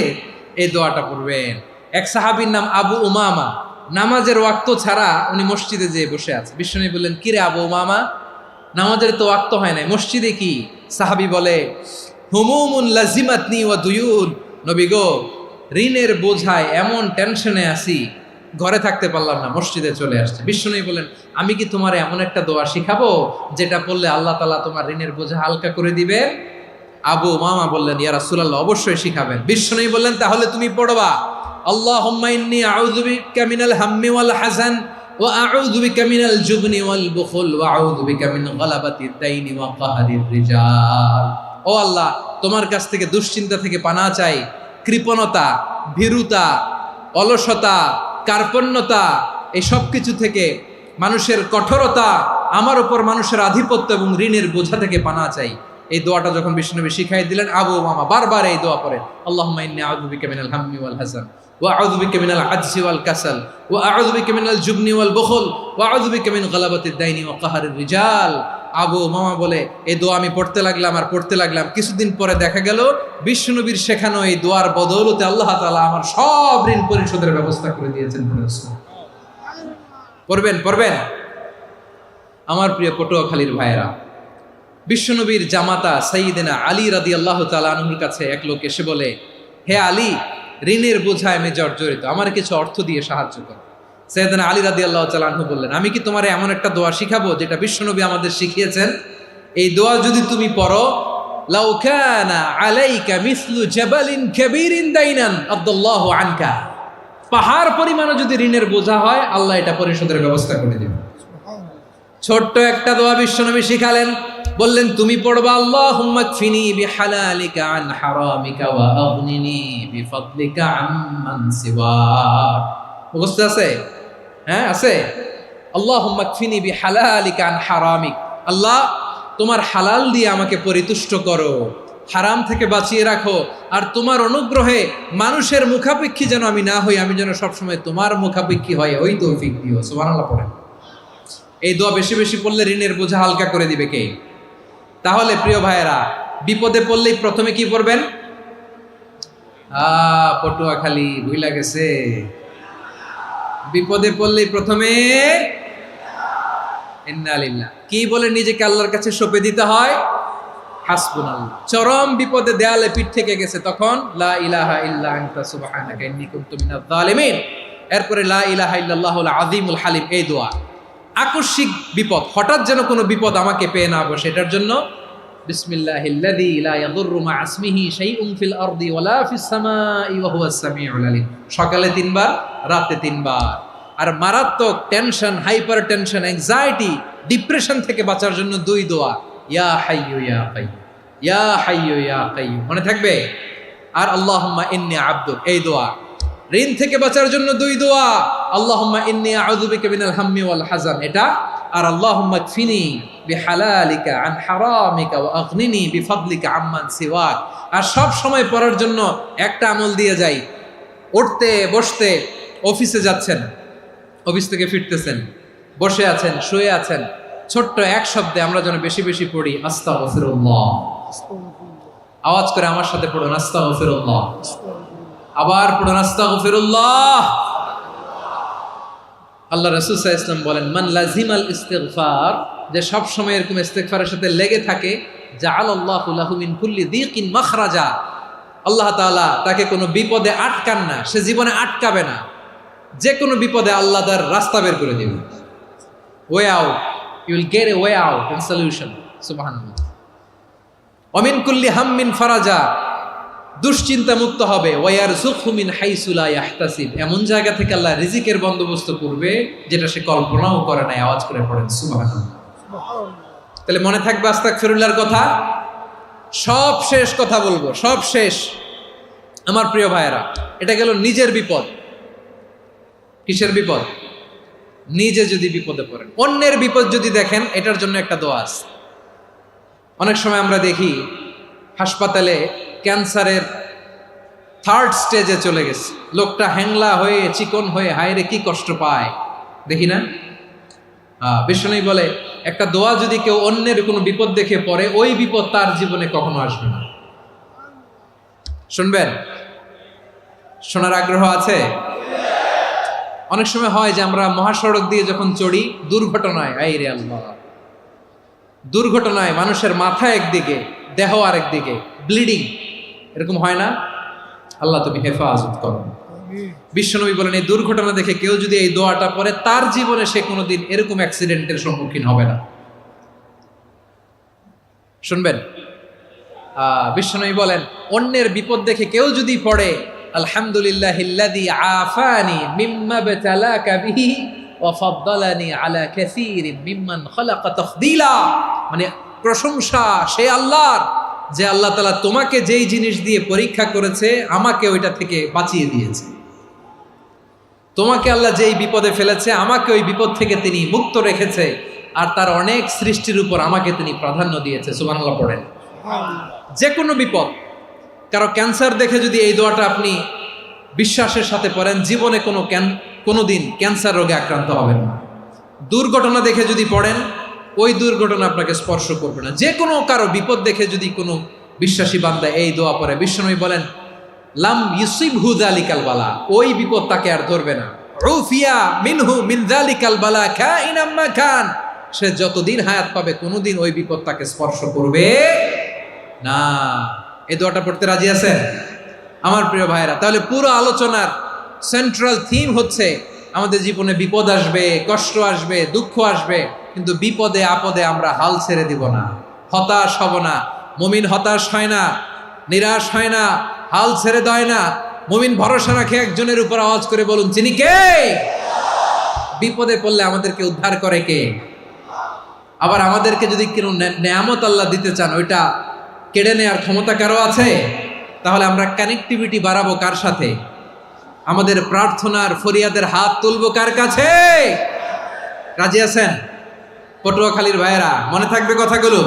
এই দোয়াটা পড়বেন। এক সাহাবীর নাম আবু উমামা, নামাজের ওয়াক্ত ছাড়া উনি মসজিদে যেয়ে বসে আছে। বিশ্বনবী বললেন, কিরে আবু উমামা, নামাজের তো ওয়াক্ত হয় নাই, মসজিদে কি? সাহাবী বলে, হুমুমুন লাজিমাতনি ওয়া দুয়ুন, নবী গো, ঋণের বোঝায় এমন টেনশনে আছি, ঘরে থাকতে পারলাম না, মসজিদে চলে আসছে। বিশ্বনবী বলেন, আমি কি তোমার এমন একটা দোয়া শিখাবো যেটা পড়লে আল্লাহ তাআলা তোমার ঋণের বোঝা হালকা করে দিবে? আবু উমামা বললেন, ইয়া রাসূলুল্লাহ, অবশ্যই শিখাবেন। বিশ্বনবী বললেন, তাহলে তুমি পড়বা, আল্লাহুম্মা ইন্নী আউযু বিকা মিনাল হাম্মি ওয়াল হাযান ওয়া আউযু বিকা মিনাল জুবনি ওয়াল বুখল ওয়া আউযু বিকা মিন গালাবাতিদ দাইনি ওয়া কাহরির রিজাল। ও আল্লাহ, তোমার কাছ থেকে দুশ্চিন্তা থেকে পানাহ চাই, কৃপণতা, ভীরুতা, অলসতা, কার্পণ্যতা, এই সব কিছু থেকে, মানুষের কঠোরতা, আমার উপর মানুষের আধিপত্য এবং ঋণের বোঝা থেকে পানাহ চাই। এই দোয়াটা যখন বিশ্বনবী শিখাই দিলেন, আবু উমামা বারবার এই দোয়া পড়েন, আল্লাহুম্মা ইন্নী আউযু বিকা মিনাল হাম্মি ওয়াল হাযান ওয়া আউযু বিকা মিনাল আজজি ওয়াল কাসাল ওয়া আউযু বিকা মিনাল জুবনি ওয়াল বুখল ওয়া আউযু বিকা মিন গালাবাতিদ দাইনি ওয়া কাহরির রিজাল। আবু উমামা বলে, এই দোয়া আমি পড়তে লাগলাম আর পড়তে লাগলাম, কিছুদিন পরে দেখা গেল বিশ্বনবীর শেখানো এই দোয়ার বদৌলতে আল্লাহ তাআলা আমার সব ঋণ পরিশোধের ব্যবস্থা করে দিয়েছেন। পড়বেন, পড়বেন। আমার প্রিয় পটুয়াখালীর ভাইয়েরা, বিশ্বনবীর জামাতা সাইয়্যিদিনা আলী রাদিয়াল্লাহু তাআলা আনহুর কাছে এক লোক এসে বলে, হে আলী, ঋণের বোঝায় আমি জর্জরিত, আমার কিছু অর্থ দিয়ে সাহায্য করো। সাইয়্যিদিনা আলী রাদিয়াল্লাহু তাআলা আনহু বললেন, আমি কি তোমার এমন একটা দোয়া শিখাবো যেটা বিশ্বনবী আমাদের শিখিয়েছেন? এই দোয়া যদি তুমি পড়ো, লাউ কানা আলাইকা মিসলু জাবালিন কাবীরিন দাইনান আদাল্লাহু আনকা, পাহাড় পরিমাণও যদি ঋণের বোঝা হয়, আল্লাহ এটা পরিশোধের ব্যবস্থা করে দিবেন। ছোট্ট একটা দোয়া বিশ্বনবী শিখালেন, বললেন, তুমি পড়বা, আল্লাহুম্মা কফিনি বিহালালিকা আন হারামিকা ওয়া আগনিনি বিফাদলিকা আম্মান সিওয়াক। মুখস্থ আছে? হ্যাঁ, আছে। আল্লাহুম্মা কফিনি বিহালালিকা আন হারামিক, আল্লাহ তোমার হালাল দিয়ে আমাকে পরিতুষ্ট করো, হারাম থেকে বাঁচিয়ে রাখো, আর তোমার অনুগ্রহে মানুষের মুখাপেক্ষী যেন আমি না হই, আমি যেন সবসময় তোমার মুখাপেক্ষী হয়, ওই তৌফিক দিও। সুবহানাল্লাহ পড়েন। এই দোয়া বেশি বেশি পড়লে ঋণের বোঝা হালকা করে দিবে কে? তাহলে প্রিয় ভাইয়েরা, বিপদে পড়লেই প্রথমে কি পড়বেন? পটুয়াখালী ভুইলা গেছে। বিপদে পড়লেই প্রথমে ইন্না লিল্লাহ কি বলে নিজেকে আল্লাহর কাছে সঁপে দিতে হয়? হাসবুনাল্লাহ। চরম বিপদে দেয়ালে পিঠ থেকে গেছে, তখন লা ইলাহা ইল্লা আনতা সুবহানাকা ইন্নী কুনতু মিনাজ জালিমিন। এরপরে লা ইলাহা ইল্লাল্লাহুল আযীমুল হালিম, এই দোয়া। আকস্মিক বিপদ, হঠাৎ যেন কোনো বিপদ আমাকে পেয়ে না বসে, এটার জন্য বিসমিল্লাহিল্লাযী লা ইয়াদুররু মা ইসমিহি শাইউন ফিল আরদি ওয়ালা ফিস সামাই ওয়া হুয়াস সামিউল আলীম। সকালে 3 বার, রাতে 3 বার। আর মারাত্মক tension, hyper tension, anxiety, depression থেকে বাঁচার জন্য 2 দোয়া, ইয়া হাইয়্যু ইয়া কাইয়্যুম, ইয়া হাইয়্যু ইয়া কাইয়্যুম, মনে থাকবে? আর আল্লাহুম্মা ইন্নী আবদুক, এই দোয়া। ঋণ থেকে বাঁচার জন্য 2 দোয়া, আল্লাহুম্মা ইন্নী আউযু বিকা মিনাল হাম্মি ওয়াল হাযান, এটা। আর আল্লাহুম্মা কফিনি বিহালালিকা আন হারামিকা ওয়া আগনিনি বিফাদলিকা আম্মান সিওয়াক। আর সব সময় পড়ার জন্য একটা আমল দিয়ে যাই, উঠতে বসতে, অফিসে যাচ্ছেন, অফিস থেকে ফিরতেছেন, বসে আছেন, শুয়ে আছেন, ছোট্ট এক শব্দে আমরা যেন বেশি বেশি পড়ি আস্তাগফিরুল্লাহ। আওয়াজ করে আমার সাথে পড়ুন আস্তাগফিরুল্লাহ। আবার পড়ুন আস্তাগফিরুল্লাহ। আল্লাহ রাসূল সাল্লাল্লাহু আলাইহি ওয়াসাল্লাম বলেন, মান লাজিমাল ইস্তিগফার, যে সব সময় এরকম ইস্তিগফারের সাথে লেগে থাকে, জাআলাল্লাহু লাহু মিন কুল্লি দীকিন মাখরাজা, আল্লাহ তাআলা তাকে কোনো বিপদে আটকান না, সে জীবনে আটকাবে না। যে কোনো বিপদে আল্লাহ তার রাস্তা বের করে দিবে, way out, you will get a way out and solution. সুবহানাল্লাহ। ওয়া মিন কুল্লি হাম্মিন ফারাজা, দুশ্চিন্তা মুক্ত হবে। ওয়ারযুকহু মিন হাইসু লা ইয়াহতাসিব, এমন জায়গা থেকে আল্লাহ রিজিকের বন্দোবস্ত করবে যেটা সে কল্পনাও করে নাই। আওয়াজ করে পড়েন সুবহানাল্লাহ। তাহলে মনে থাকবে আস্তাগফিরুল্লাহর কথা। সব শেষ কথা বলবো, সব শেষ আমার প্রিয় ভাইয়েরা। এটা গেল নিজের বিপদ। কিসের বিপদ? নিজে যদি বিপদে পড়েন। অন্যের বিপদ যদি দেখেন, এটার জন্য একটা দোয়া আছে। অনেক সময় আমরা দেখি হাসপাতালে ক্যান্সারের 3rd স্টেজে চলে গেছে, লোকটা হ্যাংলা হয়ে, চিকন হয়ে, হায়রে কি কষ্ট পায়, দেখি না? বিষ্ণু বলে, একটা দোয়া যদি কেউ অন্যের কোনো বিপদ দেখে পড়ে, ওই বিপদ তার জীবনে কখনো আসবে না। শুনবেন? শোনার আগ্রহ আছে? অনেক সময় হয় যে আমরা মহাসড়ক দিয়ে যখন চড়ি, দুর্ঘটনায়, আইরে আল্লাহ, দুর্ঘটনায় মানুষের মাথা একদিকে, দেহ আরেকদিকে, ব্লিডিং, এরকম হয় না? আল্লাহ তুমি হেফাজত করো। বিশ্বনবী বলেন, এই দুর্ঘটনা দেখে কেউ যদি এই দোয়াটা পড়ে, তার জীবনে সে কোনোদিন এরকম অ্যাক্সিডেন্টের সম্মুখীন হবে না। শুনবেন? বিশ্বনবী বলেন, অন্যের বিপদ দেখে কেউ যদি পড়ে, আলহামদুলিল্লাহিল্লাযী আফানি মিম্মা বাতালাকা বিহি ওয়া ফাদ্দালানি আলা কাসীরিন মিম্মান খালাকা তাফদীলা, মানে প্রশংসা সে আল্লাহর, যে আল্লাহ তাআলা তোমাকে যেই জিনিস দিয়ে পরীক্ষা করেছে, আমাকে ওইটা থেকে বাঁচিয়ে দিয়েছে। তোমাকে আল্লাহ যেই বিপদে ফেলেছে, আমাকে ওই বিপদ থেকে তিনি মুক্ত রেখেছে, আর তার অনেক সৃষ্টির উপর আমাকে তিনি প্রাধান্য দিয়েছে। সুবহানাল্লাহ পড়েন। যে কোনো বিপদ, কারো ক্যান্সার দেখে যদি এই দোয়াটা আপনি বিশ্বাসের সাথে পড়েন, জীবনে কোনোদিন ক্যান্সার রোগে আক্রান্ত হবেন না। দুর্ঘটনা দেখে যদি পড়েন, ওই দুর্ঘটনা আপনাকে স্পর্শ করবে না। যে কোনো কারো বিপদ দেখে যদি কোনো বিশ্বাসী বান্দা এই দোয়া পড়ে, বিশ্বনবী বলেন, লাম ইউসিবহু যালিকাল বালা, ওই বিপদ তাকে আর ধরবে না। উফিয়া মিনহু মিন যালিকাল বালা কাইনাম মা কান, সে যতদিন হায়াত পাবে কোনোদিন ওই বিপদ তাকে স্পর্শ করবে না। এই দোয়াটা পড়তে রাজি আছেন আমার প্রিয় ভাইয়েরা? তাহলে পুরো আলোচনার সেন্ট্রাল থিম হচ্ছে, আমাদের জীবনে বিপদ আসবে, কষ্ট আসবে, দুঃখ আসবে, কিন্তু বিপদে আপদে আমরা হাল ছেড়ে দিব না, হতাশ হব না। মুমিন হতাশ হয় না, নিরাশ হয় না, হাল ছেড়ে দেয় না। মুমিন ভরসা রাখে একজনের উপর। আওয়াজ করে বলুন, যিনি কে? বিপদে পড়লে আমাদেরকে উদ্ধার করে কে? আবার আমাদেরকে যদি কোনো নেয়ামত আল্লাহ দিতে চান, ওইটা কেড়ে নেওয়ার ক্ষমতা কারো আছে? তাহলে আমরা কানেক্টিভিটি বাড়াবো কার সাথে? আমাদের প্রার্থনার ফরিয়াদের হাত তুলবো কার কাছে? রাজি আছেন পটুয়াখালীর ভাইয়েরা? মনে থাকবে কথাগুলো?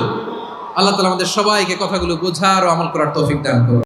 আল্লাহ তাআলা আমাদের সবাইকে কথাগুলো বোঝার ও আমল করার তৌফিক দান করুন।